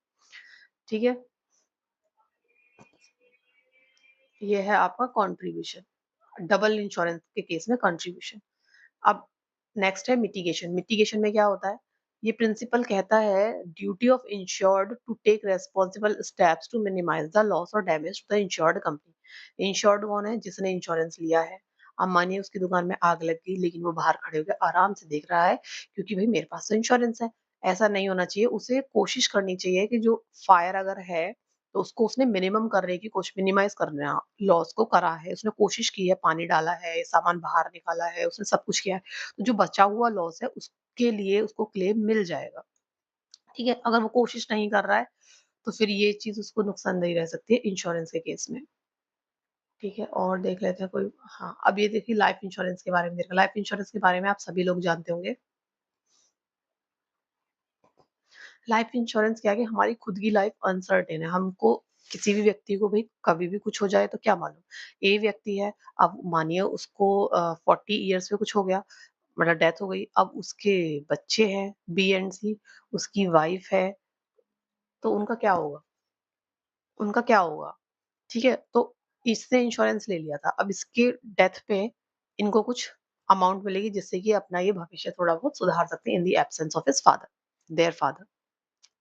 ठीक है? ये है आपका कंट्रीब्यूशन, डबल इंश्योरेंस के केस में कंट्रीब्यूशन। अब नेक्स्ट है मिटिगेशन। मिटिगेशन में क्या होता है? ये प्रिंसिपल कहता है duty of insured to take responsible steps to minimise the loss or damage to the insured company. Insured कौन है? जिसने इंश्योरेंस लिया है। अब मानिए उसकी दुकान में आग लग गई, लेकिन वो बाहर खड़े होकर आराम से देख रहा है, क्योंकि भाई मेरे पास तो इंश्योरेंस है। ऐसा नहीं होना चाहिए, उसे कोशिश करनी चाहिए कि जो फायर अगर है, तो उसको उसने मिनिमम करने की कोशिश, मिनिमाइज करना लॉस को करा है, उसने कोशिश की है, पानी डाला है, सामान बाहर निकाला है, उसने सब कुछ किया है। तो जो बचा हुआ लॉस है उसके लिए उसको क्लेम मिल जाएगा। ठीक है? अगर वो कोशिश नहीं कर रहा है, तो फिर ये चीज़ उसको नुकसानदेह रह सकती है इंश्योरेंस के केस में। ठीक है? और देख लेते हैं कोई। हाँ, अब ये देखिए लाइफ इंश्योरेंस के बारे में देखा। लाइफ इंश्योरेंस के बारे में आप सभी लोग जानते होंगे। लाइफ इंश्योरेंस क्या है कि हमारी खुद की लाइफ अनसर्टेन है। हमको किसी भी व्यक्ति को भई कभी भी कुछ हो जाए तो क्या मालूम? ए व्यक्ति है, अब मानिए उसको 40 इयर्स में कुछ हो गया, मतलब डेथ हो गई, अब उसके बच्चे हैं, बी एंड सी, उसकी वाइफ है, तो उनका क्या होगा? उनका क्या होगा? ठीक है? तो इसने इंश्योरेंस ले लिया था, अब इसके डेथ पे इनको कुछ अमाउंट मिलेगी, जिससे कि अपना ये भविष्य थोड़ा बहुत सुधार सकते हैं in the absence of his father, their father.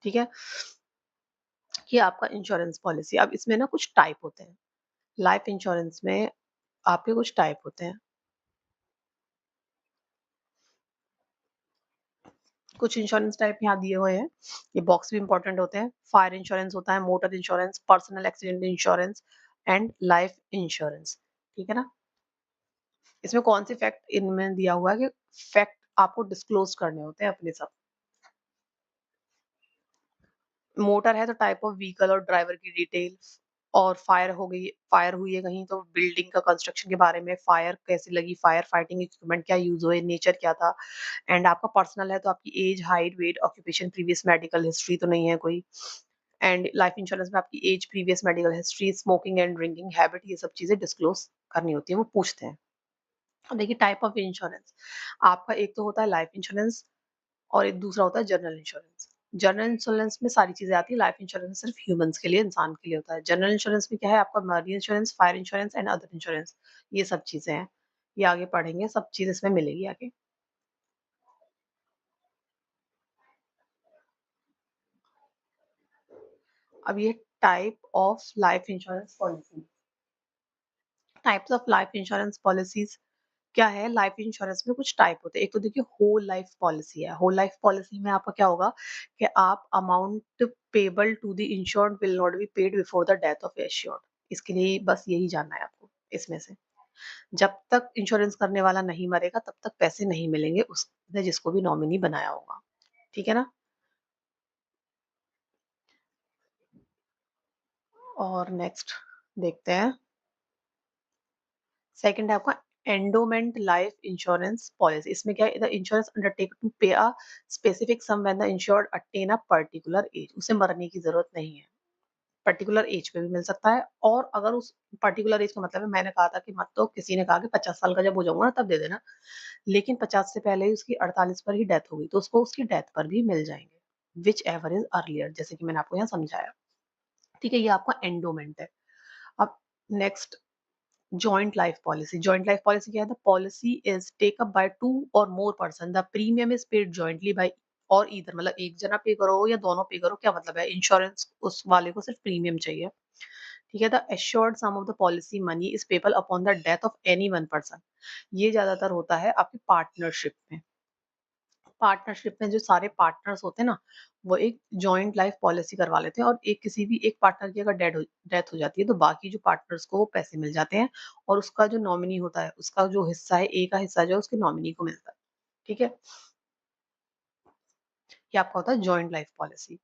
ठीक है? ये आपका इंश्योरेंस पॉलिसी। अब इसमें ना कुछ टाइप होते हैं। लाइफ इंश्योरेंस में आपके कुछ टाइप होते हैं। कुछ इंश्योरेंस टाइप यहाँ दिए हुए हैं। ये बॉक्स भी इम्पोर्टेंट होते हैं। फायर इंश्योरेंस होता है, motor insurance, personal accident insurance and life insurance. ठीक है ना? इसमें कौन से फैक्ट इनमें दिया हुआ है कि फैक्ट आपको डिस्क्लोज़ करने होते हैं अपने सब। मोटर है तो टाइप ऑफ व्हीकल और ड्राइवर की डिटेल्स, और फायर हुई है कहीं तो बिल्डिंग का कंस्ट्रक्शन के बारे में, फायर कैसी लगी, फायर फाइटिंग इक्विपमेंट क्या यूज़ हुए, नेचर क्या था, एंड आपका पर्सनल है तो आपकी age, height, weight, occupation, previous medical history तो नहीं है कोई, एंड लाइफ इंश्योरेंस में आपकी age, previous medical history, smoking and drinking habit, ये सब चीज़ें डिस्क्लोज़ करनी होती है, वो पूछते हैं। अब देखिए टाइप ऑफ इंश्योरेंस, आपका एक तो होता है लाइफ इंश्योरेंस और एक दूसरा होता है जनरल इंश्योरेंस। जनरल इंश्योरेंस में सारी चीज़ें आती हैं, लाइफ इंश्योरेंस सिर्फ ह्यूमन्स के लिए, इंसान के लिए होता है। जनरल इंश्योरेंस में क्या है आपका marine insurance, fire insurance and other insurance, ये सब चीज़ें हैं। ये आगे पढ़ेंगे, सब चीज़ इसमें मिलेगी आगे। अब ये type of life insurance policy, types of life insurance policies क्या है, लाइफ इंश्योरेंस में कुछ टाइप होते हैं। एक तो देखिए होल लाइफ पॉलिसी है। होल लाइफ पॉलिसी में आपका क्या होगा कि आप amount payable to the insured will not be paid before the death of assured. इसके लिए बस यही जानना है आपको इसमें से। जब तक इंश्योरेंस करने वाला नहीं मरेगा तब तक पैसे नहीं मिलेंगे उसने जिसको भी नॉमिनी बनाया होगा। ठीक है ना? और नेक्स्ट देखते हैं। सेकंड है आपका एंडोमेंट लाइफ इंश्योरेंस पॉलिसी। इसमें क्या है, the insurance undertake to pay a specific sum when the insured attain a particular age. उसे मरने की जरूरत नहीं है, पर्टिकुलर एज पे भी मिल सकता है। और अगर उस पर्टिकुलर एज का मतलब है, मैंने कहा था कि मत तो किसी ने कहा कि 50 साल का जब हो जाऊंगा ना तब दे देना, लेकिन 50 से पहले ही उसकी 48 पर ही डेथ हो गई तो उसको उसकी डेथ पर भी मिल जाएंगे, विच एवर इज अर्लियर, जैसे कि मैंने आपको यहाँ समझाया। ठीक है, ये आपका एंडोमेंट है। अब next, joint life policy. Joint life policy क्या है, the policy is take up by two or more person, the premium is paid jointly by or either, मतलब एक जना पे करो या दोनों पे करो, क्या मतलब है, इंश्योरेंस उस वाले को सिर्फ प्रीमियम चाहिए। ठीक है, the assured sum of the policy money is payable upon the death of any one person. ये ज्यादातर होता है आपकी पार्टनरशिप में। पार्टनरशिप में जो सारे पार्टनर्स होते हैं ना, वो एक जॉइंट लाइफ पॉलिसी करवा लेते हैं, और एक किसी भी एक पार्टनर की अगर डेथ हो जाती है तो बाकी जो पार्टनर्स को वो पैसे मिल जाते हैं, और उसका जो नॉमिनी होता है उसका जो हिस्सा है, ए का हिस्सा जो है उसके नॉमिनी को मिलता है। ठीक है, ये आपका होता है जॉइंट लाइफ पॉलिसी।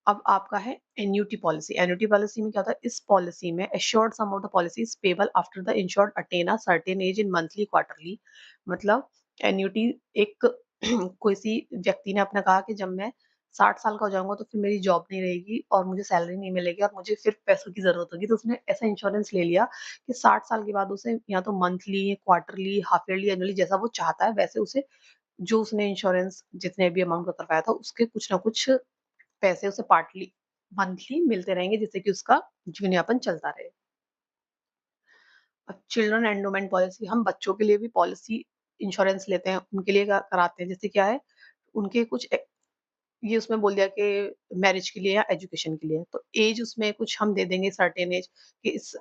अब आपका है एन्युटी पॉलिसी। एन्युटी पॉलिसी में क्या होता है, इस पॉलिसी में assured sum of the policy is payable after the insured attain a certain age in monthly quarterly. मतलब एन्युटी एक किसी व्यक्ति ने अपना कहा कि जब मैं 60 साल का हो जाऊंगा तो फिर मेरी जॉब नहीं रहेगी और मुझे सैलरी नहीं मिलेगी और मुझे फिर पैसों की जरूरत होगी, तो उसने ऐसा इंश्योरेंस ले लिया कि 60 साल के बाद उसे या तो monthly, quarterly, half yearly, annually, जैसा वो चाहता है वैसे उसे, जो उसने इंश्योरेंस जितने भी अमाउंट का करवाया था उसके कुछ ना कुछ पैसे उसे पार्टली मंथली मिलते रहेंगे, जिससे कि उसका जीवन यापन चलता रहे। अब चिल्ड्रन एंडोमेंट पॉलिसी, हम बच्चों के लिए भी पॉलिसी इंश्योरेंस लेते हैं, उनके लिए कराते हैं। जैसे क्या है, उनके कुछ ये उसमें बोल दिया कि मैरिज के लिए या एजुकेशन के लिए, तो एज उसमें कुछ हम दे देंगे सर्टेन एज कि इस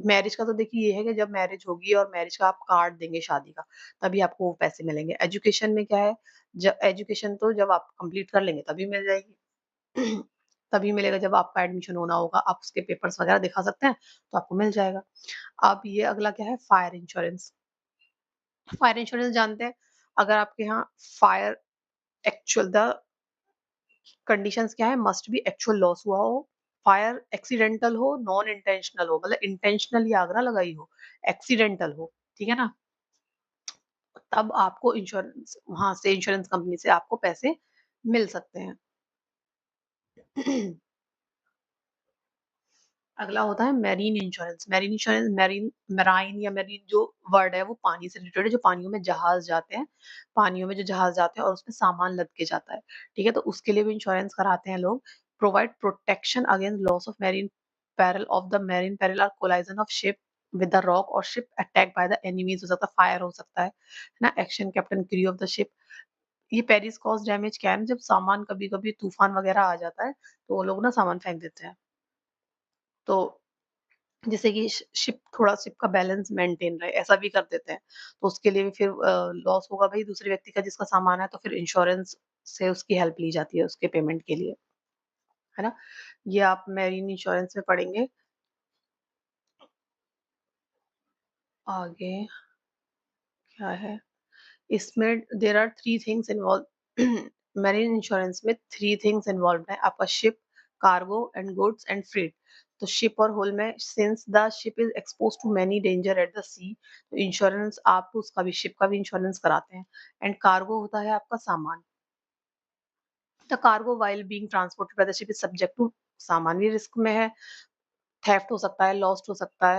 मैरिज का तो देखिए ये है कि जब मैरिज होगी और मैरिज का आप कार्ड देंगे शादी का, तभी आपको वो पैसे मिलेंगे। एजुकेशन में क्या है, जब एजुकेशन तो जब आप कंप्लीट कर लेंगे तभी मिल जाएगी। तभी मिलेगा जब आपका एडमिशन होना होगा, आप उसके पेपर्स वगैरह दिखा सकते हैं, तो आपको मिल जाएगा। अब ये अगला क्या है, फायर इंश्योरेंस। फायर इंश्योरेंस जानते हैं, अगर आपके यहाँ फायर एक्चुअल द कंडीशंस क्या है, मस्ट बी एक्चुअल लॉस हुआ हो, फायर एक्सीडेंटल हो, नॉन इंटेंशनल हो, मतलब इंटेंशनली आग ना लगाई हो, एक्सीडेंटल हो, ठीक है ना, तब आपको इंश्योरेंस वहां से, इंश्योरेंस कंपनी से आपको पैसे मिल सकते हैं। अगला होता है marine insurance. Marine insurance, marine, marine या मैरीन जो वर्ड है वो पानी से रिलेटेड है, जो पानियों में जहाज जाते हैं, पानियों में जो जहाज जाते हैं और उसमें सामान लद के जाता है। ठीक है, तो उसके लिए भी इंश्योरेंस कराते हैं लोग। Provide protection against loss of marine peril of the marine peril or collision of ship with the rock or ship attacked by the enemies, हो सकता है फायर, हो सकता है ना, action captain crew of the ship. ये Paris cause damage क्या है ना, जब सामान कभी कभी तूफान वगैरह आ जाता है तो वो लोग ना सामान फेंक देते हैं, तो जिससे कि शिप, थोड़ा शिप का बैलेंस मेंटेन रहे, ऐसा भी कर देते हैं। तो उसके लिए भी फिर लॉस होगा भाई दूसरे व्यक्ति का जिसका सामान है, तो फिर इंश्योरेंस से उसकी हेल्प ली जाती है उसके पेमेंट के लिए, है ना। ये आप मैरीन इंश्योरेंस में पढ़ेंगे। आगे क्या है, इसमें there are 3 things involve marine insurance में 3 थिंग्स इन्वॉल्व्ड है आपका ship, cargo and goods and freight. तो शिप और हुल में since the ship is exposed to many danger at the sea, तो इंश्योरेंस आप उसका भी शिप का भी इंश्योरेंस कराते हैं। एंड कार्गो होता है आपका सामान। The cargo while being transported by the ship is subject to, सामान भी रिस्क में है, थेफ्ट हो सकता है, लॉस्ट हो सकता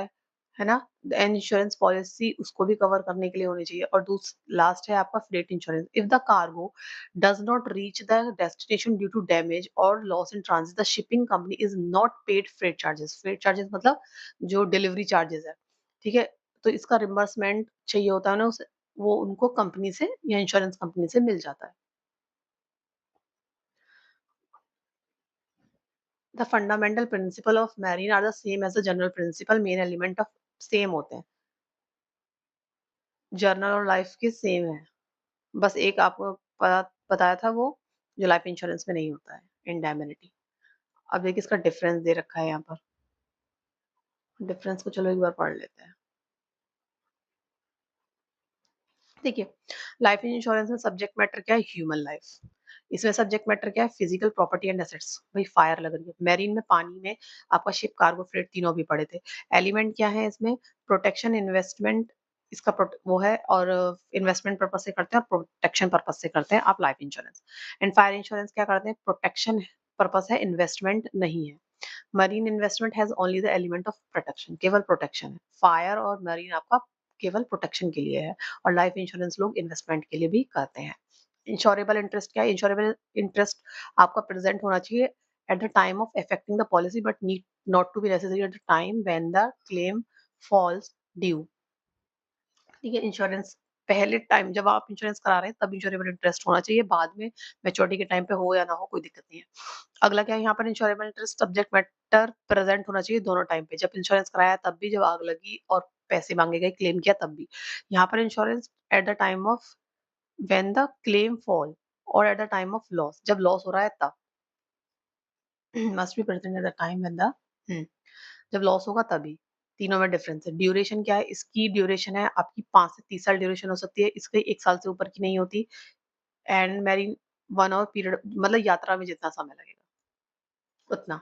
है ना? एंड इंश्योरेंस पॉलिसी उसको भी कवर करने के लिए होनी चाहिए। और लास्ट है आपका freight insurance. If the cargo does not reach the destination due to damage or loss in transit, the shipping company is not paid freight charges. Freight charges मतलब जो डिलीवरी चार्जेस है, ठीक है? तो इसका रिम्बर्समेंट चाहिए होता है ना उसे, वो उनको कंपनी से या इंश्योरेंस कंपनी से मिल जाता है। The fundamental principle of marine are the same as the general principle, main element of same होते हैं, जर्नल और लाइफ के सेम है। बस एक आपको पता बताया था वो, जो लाइफ इंश्योरेंस में नहीं होता है, इंडेमनिटी। अब देखिए इसका डिफरेंस दे रखा है यहाँ पर। डिफरेंस को चलो एक बार पढ़ लेते हैं। देखिए, लाइफ इंश्योरेंस में सब्जेक्ट मैटर क्या है? Human life. इसमें सब्जेक्ट मैटर क्या है? Physical property and assets. भाई फायर लग रही है, मैरीन में पानी में आपका शिप, कार्गो, फ्रेट तीनों भी पड़े थे। एलिमेंट क्या है इसमें? प्रोटेक्शन, इन्वेस्टमेंट, इसका वो है, और इन्वेस्टमेंट पर्पज से करते हैं और प्रोटेक्शन पर्पज से करते हैं आप life insurance. And fire insurance क्या करते हैं? प्रोटेक्शन पर्पज है, इन्वेस्टमेंट नहीं है। Marine investment has only the element of protection, केवल प्रोटेक्शन है। फायर और मरीन आपका केवल प्रोटेक्शन के लिए है, और लाइफ इंश्योरेंस लोग इन्वेस्टमेंट के लिए भी करते हैं। इंश्योरेबल इंटरेस्ट क्या है? इंश्योरेबल इंटरेस्ट आपका प्रेजेंट होना चाहिए eight the time of effecting the policy but need not to be necessary at the time when the claim falls due। ठीक है? इंश्योरेंस पहले टाइम जब आप इंश्योरेंस करा रहे हैं तब इंश्योरेबल इंटरेस्ट होना चाहिए, बाद में मैच्योरिटी के टाइम पे हो या ना हो कोई दिक्कत नहीं है। अगला क्या है यहाँ पर? Insurable interest subject matter present होना चाहिए दोनों टाइम पे, जब इंश्योरेंस कराया तब भी, जब आग लगी और पैसे मांगे गए क्लेम किया तब भी। यहाँ पर insurance at the time of when the claim fall or at the time of loss, जब लॉस हो रहा है तब। Must be present at the time when the, जब लॉस होगा तभी। तीनों में डिफरेंस है। ड्यूरेशन क्या है? इसकी ड्यूरेशन है आपकी 5 से 30 साल ड्यूरेशन हो सकती है, इसकी 1 साल से ऊपर की नहीं होती। एंड मैरिन 1 आवर पीरियड, मतलब यात्रा में जितना समय लगेगा उतना।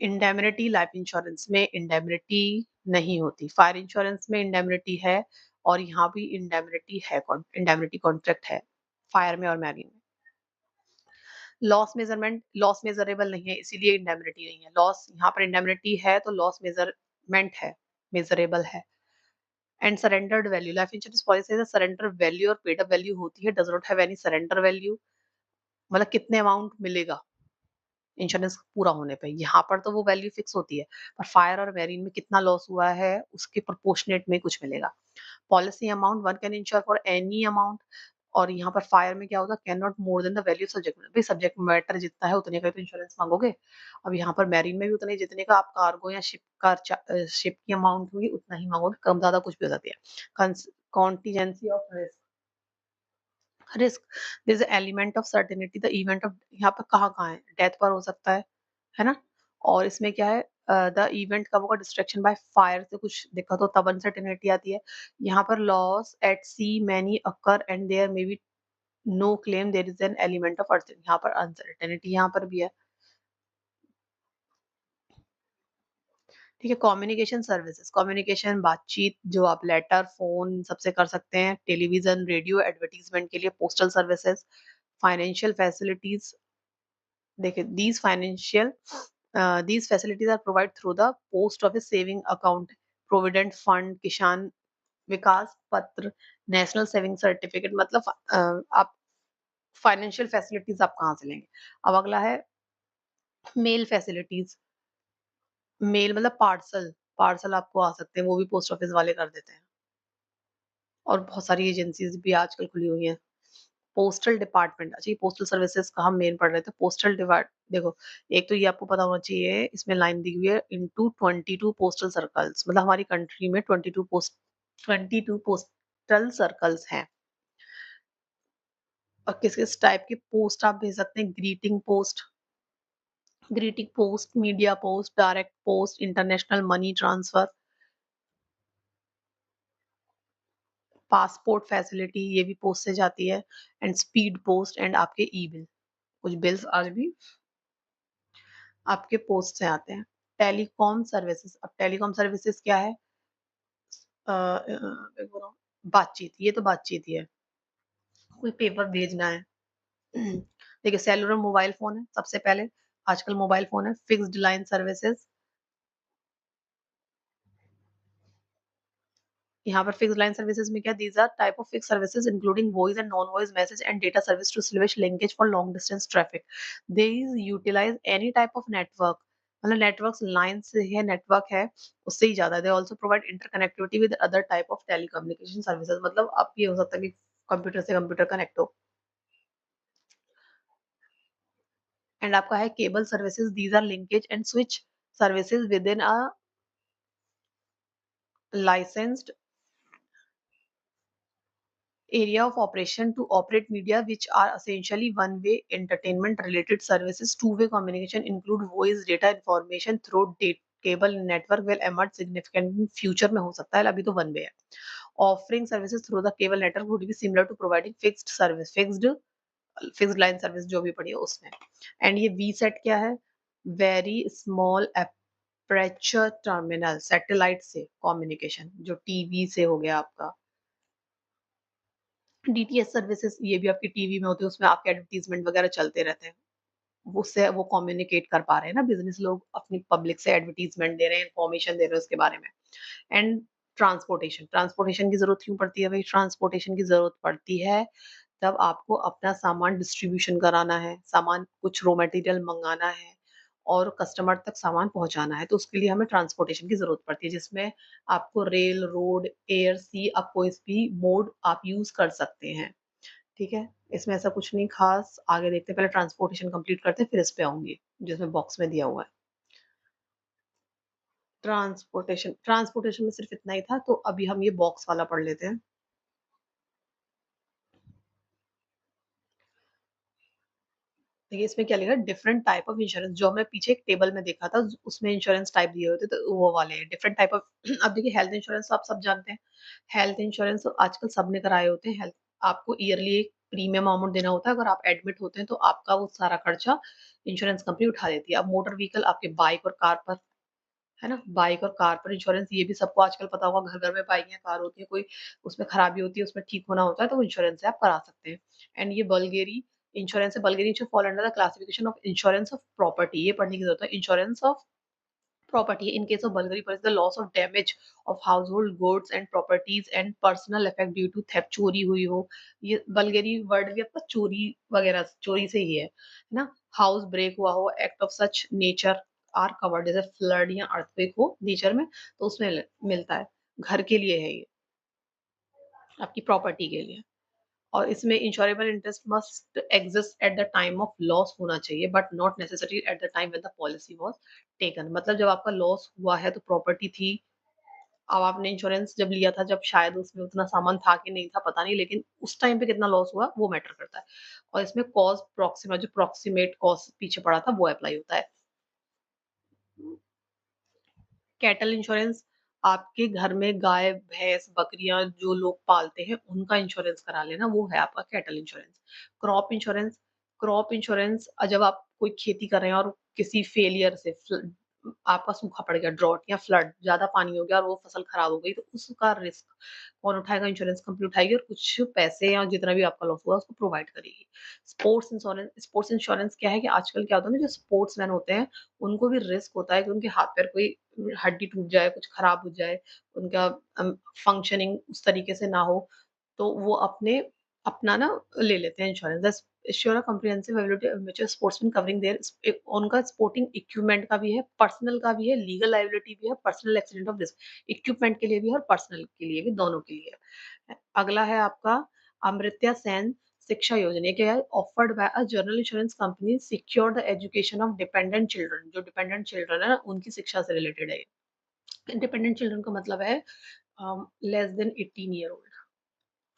इंडेमनिटी लाइफ इंश्योरेंस में इंडेमनिटी नहीं होती, फायर इंश्योरेंस में इंडेमनिटी है, और यहाँ भी इंडेमनिटी है, इंडेमनिटी कॉन्ट्रैक्ट है फायर में और मैरिन में। लॉस मेजरमेंट, लॉस मेजरेबल नहीं है इसीलिए इंडेमनिटी नहीं है। लॉस यहाँ पर इंडेमनिटी है तो लॉस मेजरमेंट है, मेजरेबल है। And surrendered value, life insurance policy से सरेंडर वैल्यू और पेड अप वैल्यू होती है, does not have any surrender value, मतलब कितने अमाउंट मिलेगा इंश्योरेंस पूरा होने पे, यहाँ पर तो वो वैल्यू फिक्स होती है। पर फायर और मैरीन में कितना लॉस हुआ है उसके प्रोपोर्शनेट में कुछ मिलेगा। Policy amount, one can ensure for any amount, और यहाँ पर फायर में क्या होगा? Can not more than the value subject matter. भाई सब्जेक्ट मैटर जितना है उतने का ही तो इंश्योरेंस मांगोगे। अब यहाँ पर मैरीन में भी उतने जितने का आप कार्गो या शिप का शिप की अमाउंट होगी उतना ही मांगोगे, कम ज्यादा कुछ भी हो जाती है। Contingency of risk, risk this element of certainty the event of, यहाँ पर कहाँ कहाँ है? डेथ पर हो सकता है ना? और इसमें क्या है? द इवेंट कब होगा? डिस्ट्रक्शन बाय फायर से कुछ दिक्कत हो तब अनसर्टेनिटी आती है। यहाँ पर loss at sea many occur and there may be no claim, there is an element of earth, यहाँ पर अनसर्टेनिटी यहाँ पर भी है। ठीक है? कम्युनिकेशन सर्विसेज, कम्युनिकेशन बातचीत जो आप लेटर, फोन सबसे कर सकते हैं, टेलीविजन, रेडियो, एडवर्टीजमेंट के लिए, पोस्टल सर्विसेज, फाइनेंशियल फैसिलिटीज। देखिए these facilities are provided through the post office saving account, provident fund, किसान विकास पत्र, नेशनल सेविंग सर्टिफिकेट, मतलब आप फाइनेंशियल फैसिलिटीज आप कहाँ से लेंगे? अब अगला है मेल फैसिलिटीज। मेल मतलब पार्सल, पार्सल आपको आ सकते हैं, वो भी पोस्ट ऑफिस वाले कर देते हैं। और बहुत सारी एजेंसीज भी आजकल खुली हुई हैं। पोस्टल डिपार्टमेंट, अच्छा ये पोस्टल सर्विसेज का हम मेन पढ़ रहे थे। पोस्टल डिपार्ट, देखो एक तो ये आपको पता होना चाहिए, इसमें लाइन दी हुई है इनटू 22 पोस्टल सर्कल्स, मतलब हमारी कंट्री में 22 पोस्टल सर्कल्स हैं। और किस किस टाइप के पोस्ट आप भेज सकते हैं? Greeting post, media post, direct post, international money transfer. Passport facility ये भी पोस्ट से जाती है, एंड स्पीड पोस्ट एंड आपके ई-बिल। कुछ बिल्स आज भी आपके पोस्ट से आते हैं। टेलीकॉम सर्विसेज़, अब टेलीकॉम सर्विसेज़ क्या है? मैं बोल रहा हूँ बातचीत, ये तो बातचीत ही है। कोई पेपर भेजना है। देखिए सेलुलर मोबाइल फ़ोन है सबसे पहले, आजकल मोबाइल फ़ोन है, फिक्स्ड लाइन सर्विसेज़, यहाँ पर फिक्स्ड लाइन सर्विसेज़ में क्या these are type of fixed services including voice and non voice message and data service to slash linkage for long distance traffic. These utilise any type of network, मतलब networks line से है, network है, उससे ही ज़्यादा है। They also provide interconnectivity with other type of telecommunication services, मतलब अब ये हो सकता है कि कंप्यूटर से कंप्यूटर कनेक्ट हो। एंड आपका है cable services, these are linkage and switch services within a licensed area of operation to operate media which are essentially one-way entertainment related services. Two-way communication include voice data information through cable network will emerge significant in future में हो सकता है, अभी तो one way है. Offering services through the cable network would be similar to providing fixed service, fixed line service जो भी पड़ी है उसमें. And ये VSAT क्या है? Very small aperture terminal, satellite से communication, जो टीवी से हो गया आपका. डीटीएच सर्विसेज़ ये भी आपकी टीवी में होती है, उसमें आपके एडवर्टाइज़मेंट वगैरह चलते रहते हैं। उससे वो कम्युनिकेट कर पा रहे हैं ना, बिज़नेस लोग अपनी पब्लिक से एडवर्टाइज़मेंट दे रहे हैं, इन्फॉर्मेशन दे रहे हैं उसके बारे में। एंड ट्रांसपोर्टेशन, ट्रांसपोर्टेशन की ज़रूरत क्यों पड़ती है भई? ट्रांसपोर्टेशन की ज़रूरत पड़ती है तब आपको अपना सामान डिस्ट्रीब्यूशन कराना है, सामान कुछ रॉ मटेरियल मँगाना है और कस्टमर तक सामान पहुँचाना है, तो उसके लिए हमें ट्रांसपोर्टेशन की ज़रूरत पड़ती है, जिसमें आपको रेल, रोड, एयर, सी आप कोई भी मोड आप यूज़ कर सकते हैं, ठीक है? इसमें ऐसा कुछ नहीं ख़ास, आगे देखते हैं, पहले ट्रांसपोर्टेशन कंप्लीट करते हैं, फिर इस पे आऊँगी, जिसमें बॉक्स में दिया हुआ है। ट्रांसपोर्टेशन, ट्रांसपोर्टेशन में सिर्फ़ इतना ही था, तो अभी हम ये बॉक्स वाला पढ़ लेते हैं। देखिए इसमें क्या लिखा है, डिफरेंट टाइप ऑफ इंश्योरेंस, जो हमने पीछे एक टेबल में देखा था उसमें इंश्योरेंस टाइप दिए हुए थे, तो वो वाले हैं डिफरेंट टाइप ऑफ। अब देखिए हेल्थ इंश्योरेंस तो आप सब जानते हैं, हेल्थ इंश्योरेंस तो आजकल सबने कराए होते हैं। हेल्थ आपको ईयरली एक प्रीमियम अमाउंट देना होता है, अगर आप एडमिट होते हैं तो आपका वो सारा खर्चा इंश्योरेंस कंपनी उठा देती है। अब मोटर व्हीकल आपके बाइक और कार पर, है ना? बाइक और कार पर इंश्योरेंस, ये भी सबको आजकल पता होगा, घर-घर में बाइक या कार होती है, कोई उसमें खराबी होती है, उसमें ठीक होना होता है, तो वो इंश्योरेंस से आप करा सकते हैं। एंड ये बल्गेरी इंश्योरेंस है, burglary insurance fall under the classification of insurance of property, ये पढ़ने की जरूरत है। Insurance of property in case of Bulgari is the loss of damage of household goods and properties and personal effect due to theft, चोरी हुई हो, ये बल्गेरी word भी आपका चोरी वगैरह चोरी से ही है ना? हाउस ब्रेक हुआ हो, act of such nature are covered, जैसे फ्लड या अर्थक्वेक हो नेचर में, तो उसमें मिलता है। घर के लिए है ये, आपकी प्रॉपर्टी के लिए। और इसमें insurable interest must exist at the time of loss होना चाहिए, but not necessary at the time when the policy was taken, मतलब जब आपका लॉस हुआ है तो प्रॉपर्टी थी, अब आपने इंश्योरेंस जब लिया था, जब शायद उसमें उतना सामान था कि नहीं था पता नहीं, लेकिन उस टाइम पे कितना लॉस हुआ वो मैटर करता है। और इसमें कॉज प्रॉक्सिमा, जो प्रॉक्सिमेट कॉज पीछे पड़ा था वो अप्लाई होता है। कैटल इंश्योरेंस, आपके घर में गाय, भैंस, बकरियाँ जो लोग पालते हैं, उनका इंश्योरेंस करा लेना, वो है आपका cattle insurance. Crop insurance, crop insurance जब आप कोई खेती कर रहे हैं और किसी फेलियर से आपका सूखा पड़ गया, ड्रॉट या फ्लड, ज़्यादा पानी हो गया और वो फसल खराब हो गई, तो उसका रिस्क कौन उठाएगा? इंश्योरेंस कंपनी उठाएगी और कुछ पैसे या जितना भी आपका लॉस हुआ उसको प्रोवाइड करेगी। स्पोर्ट्स इंश्योरेंस क्या है कि आजकल क्या होता है ना, जो स्पोर्ट्समैन होते हैं, उनको भी रिस्क होता है कि उनके हाथ-पैर कोई हड्डी टूट जाए, कुछ खराब हो जाए, उनका फंक्शनिंग उस तरीके से ना हो, तो वो अपना ना ले लेते हैं insurance. The assure a comprehensive ability which sportsman covering there उनका स्पोर्टिंग इक्विपमेंट का भी है, पर्सनल का भी है, लीगल लायबिलिटी भी है, personal accident of risk. Equipment के लिए भी है और पर्सनल के लिए भी, दोनों के लिए है। अगला है आपका अमर्त्य सेन शिक्षा योजना, ये क्या है? Offered by a general insurance company secure the education of dependent children, जो डिपेंडेंट चिल्ड्रन है ना, उनकी शिक्षा से रिलेटेड है ये। डिपेंडेंट चिल्ड्रन का मतलब है लेस देन 18 ईयर ओल्ड,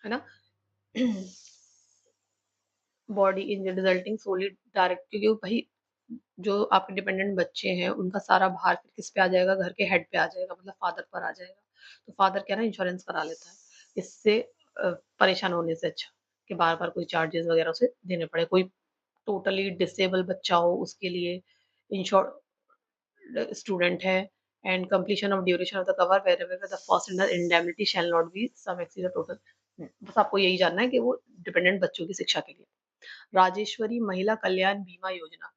है ना? बॉडी इंजरी रिजल्टिंग सोली डायरेक्ट, क्योंकि भाई जो आपके डिपेंडेंट बच्चे हैं उनका सारा भार फिर किस पे आ जाएगा? घर के हेड पे आ जाएगा, मतलब फादर पर आ जाएगा। तो फादर क्या है ना, इंश्योरेंस करा लेता है। इससे परेशान होने से अच्छा कि बार-बार कोई चार्जेज़ वगैरह उसे देने पड़े। कोई टोटली डिसेबल बच्चा हो उसके लिए इंश्योर student है and completion of duration of the cover wherever the first and the indemnity shall not be sum exceed the total। बस आपको यही जानना है कि वो डिपेंडेंट बच्चों की शिक्षा के लिए। राजेश्वरी महिला कल्याण बीमा योजना,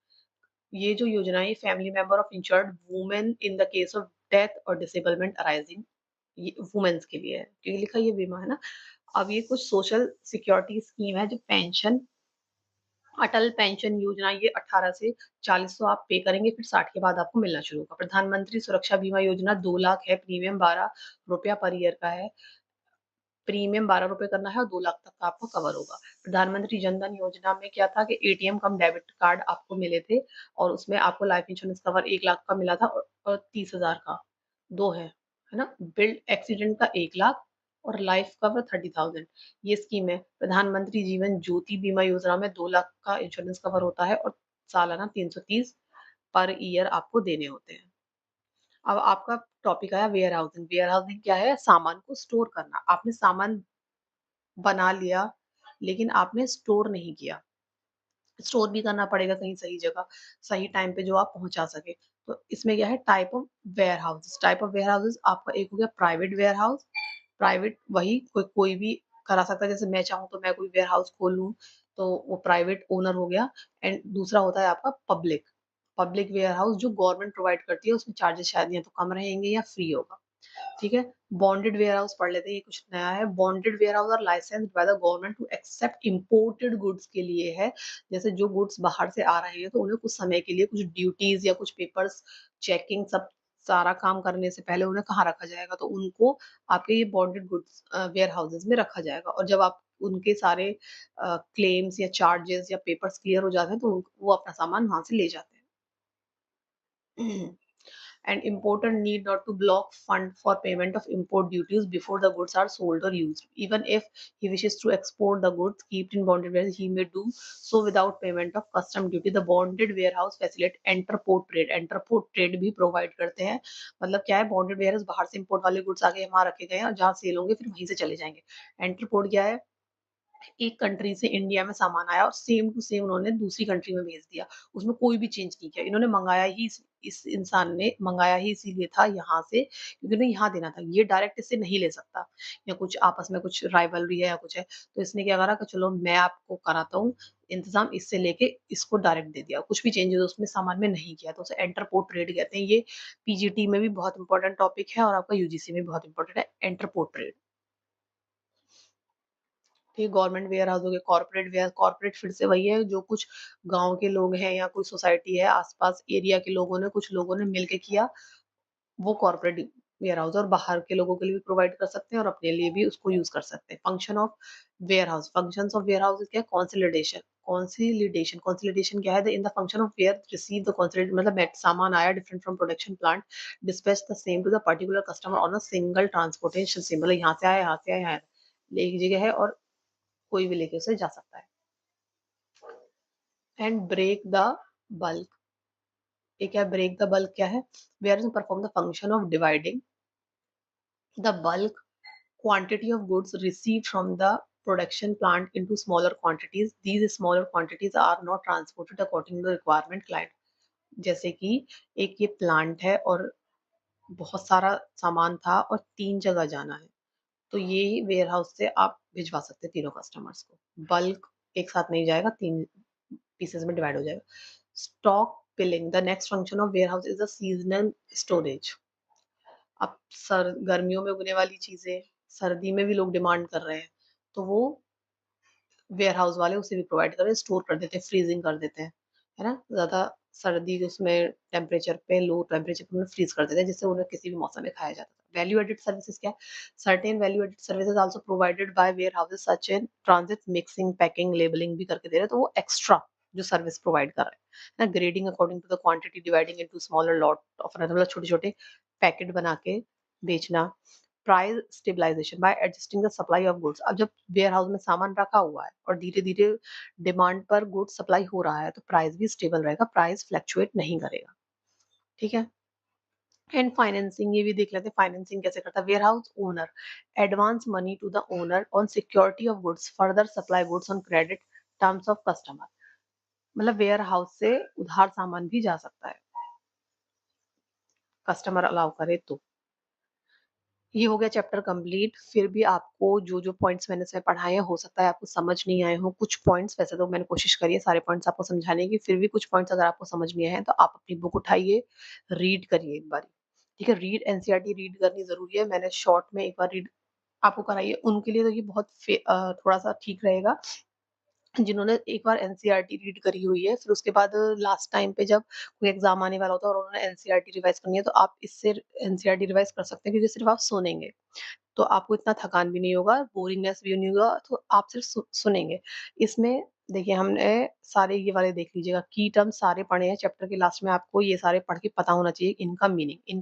ये जो योजना है family member of insured women in the case of death और डिसेबलमेंट अराइजिंग, ये वुमेन्स के लिए है क्योंकि लिखा ये बीमा है ना। अब ये कुछ सोशल सिक्योरिटी स्कीम है जो पेंशन, अटल पेंशन योजना, ये 18 से 40 तो आप पे करेंगे, फिर 60 के बाद आपको मिलना शुरू होगा। प्रधानमंत्री सुरक्षा बीमा योजना 2 लाख है, प्रीमियम ₹12 पर ईयर का है। प्रीमियम ₹12 करना है और 2 लाख तक का आपको कवर होगा। प्रधानमंत्री जन धन योजना में क्या था कि एटीएम कम डेबिट कार्ड आपको मिले थे और उसमें आपको लाइफ इंश्योरेंस कवर 1 लाख का मिला था और 30,000 का, 2 है ना? बिल्ड एक्सीडेंट का 1 लाख और लाइफ कवर 30,000, ये स्कीम है। प्रधानमंत्री जीवन ज्योति बीमा योजना में 2 लाख का इंश्योरेंस कवर होता है और सालाना 330 पर ईयर आपको देने होते हैं। अब आपका टॉपिक आया वेयर हाउसिंग। वेयर हाउसिंग क्या है? सामान को स्टोर करना। आपने सामान बना लिया, लेकिन आपने स्टोर नहीं किया। स्टोर भी करना पड़ेगा कहीं सही जगह, सही टाइम पे जो आप पहुँचा सकें। तो इसमें क्या है type of warehouses. Type of warehouses आपका एक हो गया प्राइवेट वेयर हाउस, प्राइवेट वही कोई भी करा सकता है। जैसे मैं चाहूँ तो मैं कोई वेयर हाउस खोल लूँ, तो वो प्राइवेट ओनर हो गया। एंड दूसरा होता है आपका पब्लिक। पब्लिक वेयर हाउस जो गवर्नमेंट प्रोवाइड करती है, उसमें चार्जेस शायद या तो कम रहेंगे या फ्री होगा। ठीक है? बॉन्डेड वेयरहाउस पढ़ लेते हैं, ये कुछ नया है। Bonded warehouse are licensed by the government to accept imported goods के लिए है। जैसे जो गुड्स बाहर से आ रहे हैं तो उन्हें कुछ समय के लिए कुछ ड्यूटीज़ या कुछ पेपर्स चेकिंग सब सारा काम करने से पहले उन्हें कहाँ रखा जाएगा, तो उनको आपके ये बॉन्डेड गुड्स वेयरहाउसेस में रखा जाएगा और जब आप उनके सारे क्लेम्स या चार्जेस या पेपर्स क्लियर हो जाते हैं तो वो अपना सामान वहाँ से ले जाते हैं। And importer need not to block fund for payment of import duties before the goods are sold or used. Even if he wishes to export the goods kept in bonded warehouse, he may do so without payment of custom duty. The bonded warehouse facilitate interport trade. Interport trade भी provide करते हैं। मतलब क्या है bonded warehouse बाहर से import वाले goods आगे वहाँ रखे गए हैं और जहाँ सेल होंगे फिर वहीं से चले जाएंगे। Interport क्या है? एक कंट्री से इंडिया में सामान आया और सेम टू सेम उन्होंने दूसरी कंट्री में भेज दिया। उसमें कोई भी चेंज नहीं किया। इन्होंने मँगाया ही इस इंसान ने मँगाया ही इसीलिए था यहाँ से क्योंकि उन्हें यहाँ देना था। ये डायरेक्ट इससे नहीं ले सकता या कुछ आपस में कुछ राइवलरी है या कुछ है। तो इसने क्या करा कि चलो मैं आपको कराता हूँ इंतज़ाम, इससे लेके इसको डायरेक्ट दे दिया। कुछ भी चेंजेज़ उसमें सामान में नहीं किया। तो उसे इंटरपोर्ट ट्रेड कहते हैं। ये पीजीटी में भी बहुत इम्पोर्टेंट टॉपिक है और आपका यूजीसी में भी बहुत इम्पोर्टेंट है इंटरपोर्ट ट्रेड। ठीक, गवर्नमेंट वेयर हाउस हो गए, कॉर्पोरेट फिर से वही है जो कुछ गाँव के लोग हैं या कोई सोसाइटी है, आस-पास एरिया के लोगों ने कुछ लोगों ने मिल के किया, वो कॉर्पोरेट वेयर हाउस है और बाहर के लोगों के लिए भी प्रोवाइड कर सकते हैं और अपने लिए भी उसको यूज़ कर सकते हैं। Function of warehouse, functions of warehouse क्या है? कंसोलिडेशन। कंसोलिडेशन क्या है? The in the function of ware receive the consolidate मतलब मेट सामान आया different from production plant, dispatch the same to the particular customer on a single transportation symbol, मतलब यहाँ से आया, यहाँ से आया, यहाँ एक जगह है और कोई भी लेके उसे जा सकता है। एंड ब्रेक द बल्क, ये क्या है? ब्रेक द बल्क क्या है? Ware to perform the function of dividing the bulk quantity of goods received from the production plant into smaller quantities. These smaller quantities are not transported according to the requirement client. जैसे कि एक ये plant है और बहुत सारा सामान था और 3 जगह जाना है। तो ये वेयर हाउस से आप भिजवा सकते हैं तीनों कस्टमर्स को। बल्क एक साथ नहीं जाएगा, 3 पीसेस में डिवाइड हो जाएगा। Stock piling, the next function of warehouse is the seasonal storage. अब सर गर्मियों में उगने वाली चीजें सर्दी में भी लोग डिमांड कर रहे हैं, तो वो वेयर हाउस वाले उसे भी प्रोवाइड कर रहे हैं, स्टोर कर देते हैं, फ्रीजिंग कर देते हैं, है ना? ज़्यादा सर्दी के उसमें टेम्परेचर पे लो टेम्परेचर पे उन्हें फ्रीज़ कर देते हैं, जिससे उन्हें किसी भी मौसम में खाया जाता था। वैल्यू एडेड सर्विसेज़ क्या है? Certain value added services also provided by warehouses such in transit, mixing, packing, labelling भी करके दे रहे हैं, तो वो एक्स्ट्रा जो सर्विस प्रोवाइड कर रहे हैं ना, grading according to the quantity dividing into smaller lot of मतलब छोटे-छोटे पैकेट बना के बेचना। Price stabilisation by adjusting the supply of goods. अब जब वेयर हाउस में सामान रखा हुआ है और धीरे-धीरे डिमांड पर गुड्स सप्लाई हो रहा है, तो प्राइस भी स्टेबल रहेगा, प्राइस फ्लक्चुएट नहीं करेगा। ठीक है? एंड फाइनेंसिंग, ये भी देख लेते हैं फाइनेंसिंग कैसे करता है। Warehouse owner advance money to the owner on security of goods, further supply goods on credit terms of customer. मतलब वेयर हाउस से उधार सामान भी जा सकता है, कस्टमर अलाउ करे तो। ये हो गया चैप्टर कंप्लीट। फिर भी आपको जो जो पॉइंट्स मैंने इसमें पढ़ाए हैं, हो सकता है आपको समझ नहीं आए हो कुछ पॉइंट्स। वैसे तो मैंने कोशिश करी है सारे पॉइंट्स आपको समझाने की, फिर भी कुछ पॉइंट्स अगर आपको समझ में आए हैं तो आप अपनी बुक उठाइए, रीड करिए एक बार। ठीक है, रीड एनसीईआरटी रीड करनी जरूरी है। मैंने शॉर्ट में एक बार रीड आपको कराई है, उनके लिए तो ये बहुत थोड़ा सा ठीक रहेगा जिन्होंने एक बार एनसीईआरटी रीड करी हुई है। फिर उसके बाद लास्ट टाइम पे जब कोई एग्जाम आने वाला होता है और उन्होंने एनसीईआरटी रिवाइज करनी है, तो आप इससे एनसीईआरटी रिवाइज कर सकते हैं, क्योंकि सिर्फ आप सुनेंगे तो आपको इतना थकान भी नहीं होगा, बोरिंगनेस भी नहीं होगा, तो आप सिर्फ सुनेंगे। इसमें देखिए हमने सारे ये वाले देख लीजिएगा, की टर्म सारे पढ़े हैं चैप्टर के लास्ट में। आपको ये सारे पढ़ के पता होना चाहिए इनका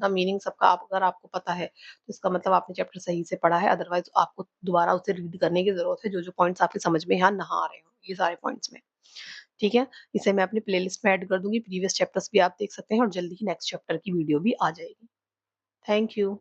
मीनिंग सबका। अगर आपको पता है तो इसका मतलब आपने चैप्टर सही से पढ़ा है, अदरवाइज आपको दोबारा उसे रीड करने की जरूरत है, जो जो पॉइंट्स आपके समझ में यहाँ ना आ रहे हो ये सारे पॉइंट्स में। ठीक है, इसे मैं अपनी प्लेलिस्ट में ऐड कर दूंगी, प्रीवियस चैप्टर्स भी आप देख सकते हैं और जल्दी ही नेक्स्ट चैप्टर की वीडियो भी आ जाएगी। Thank you.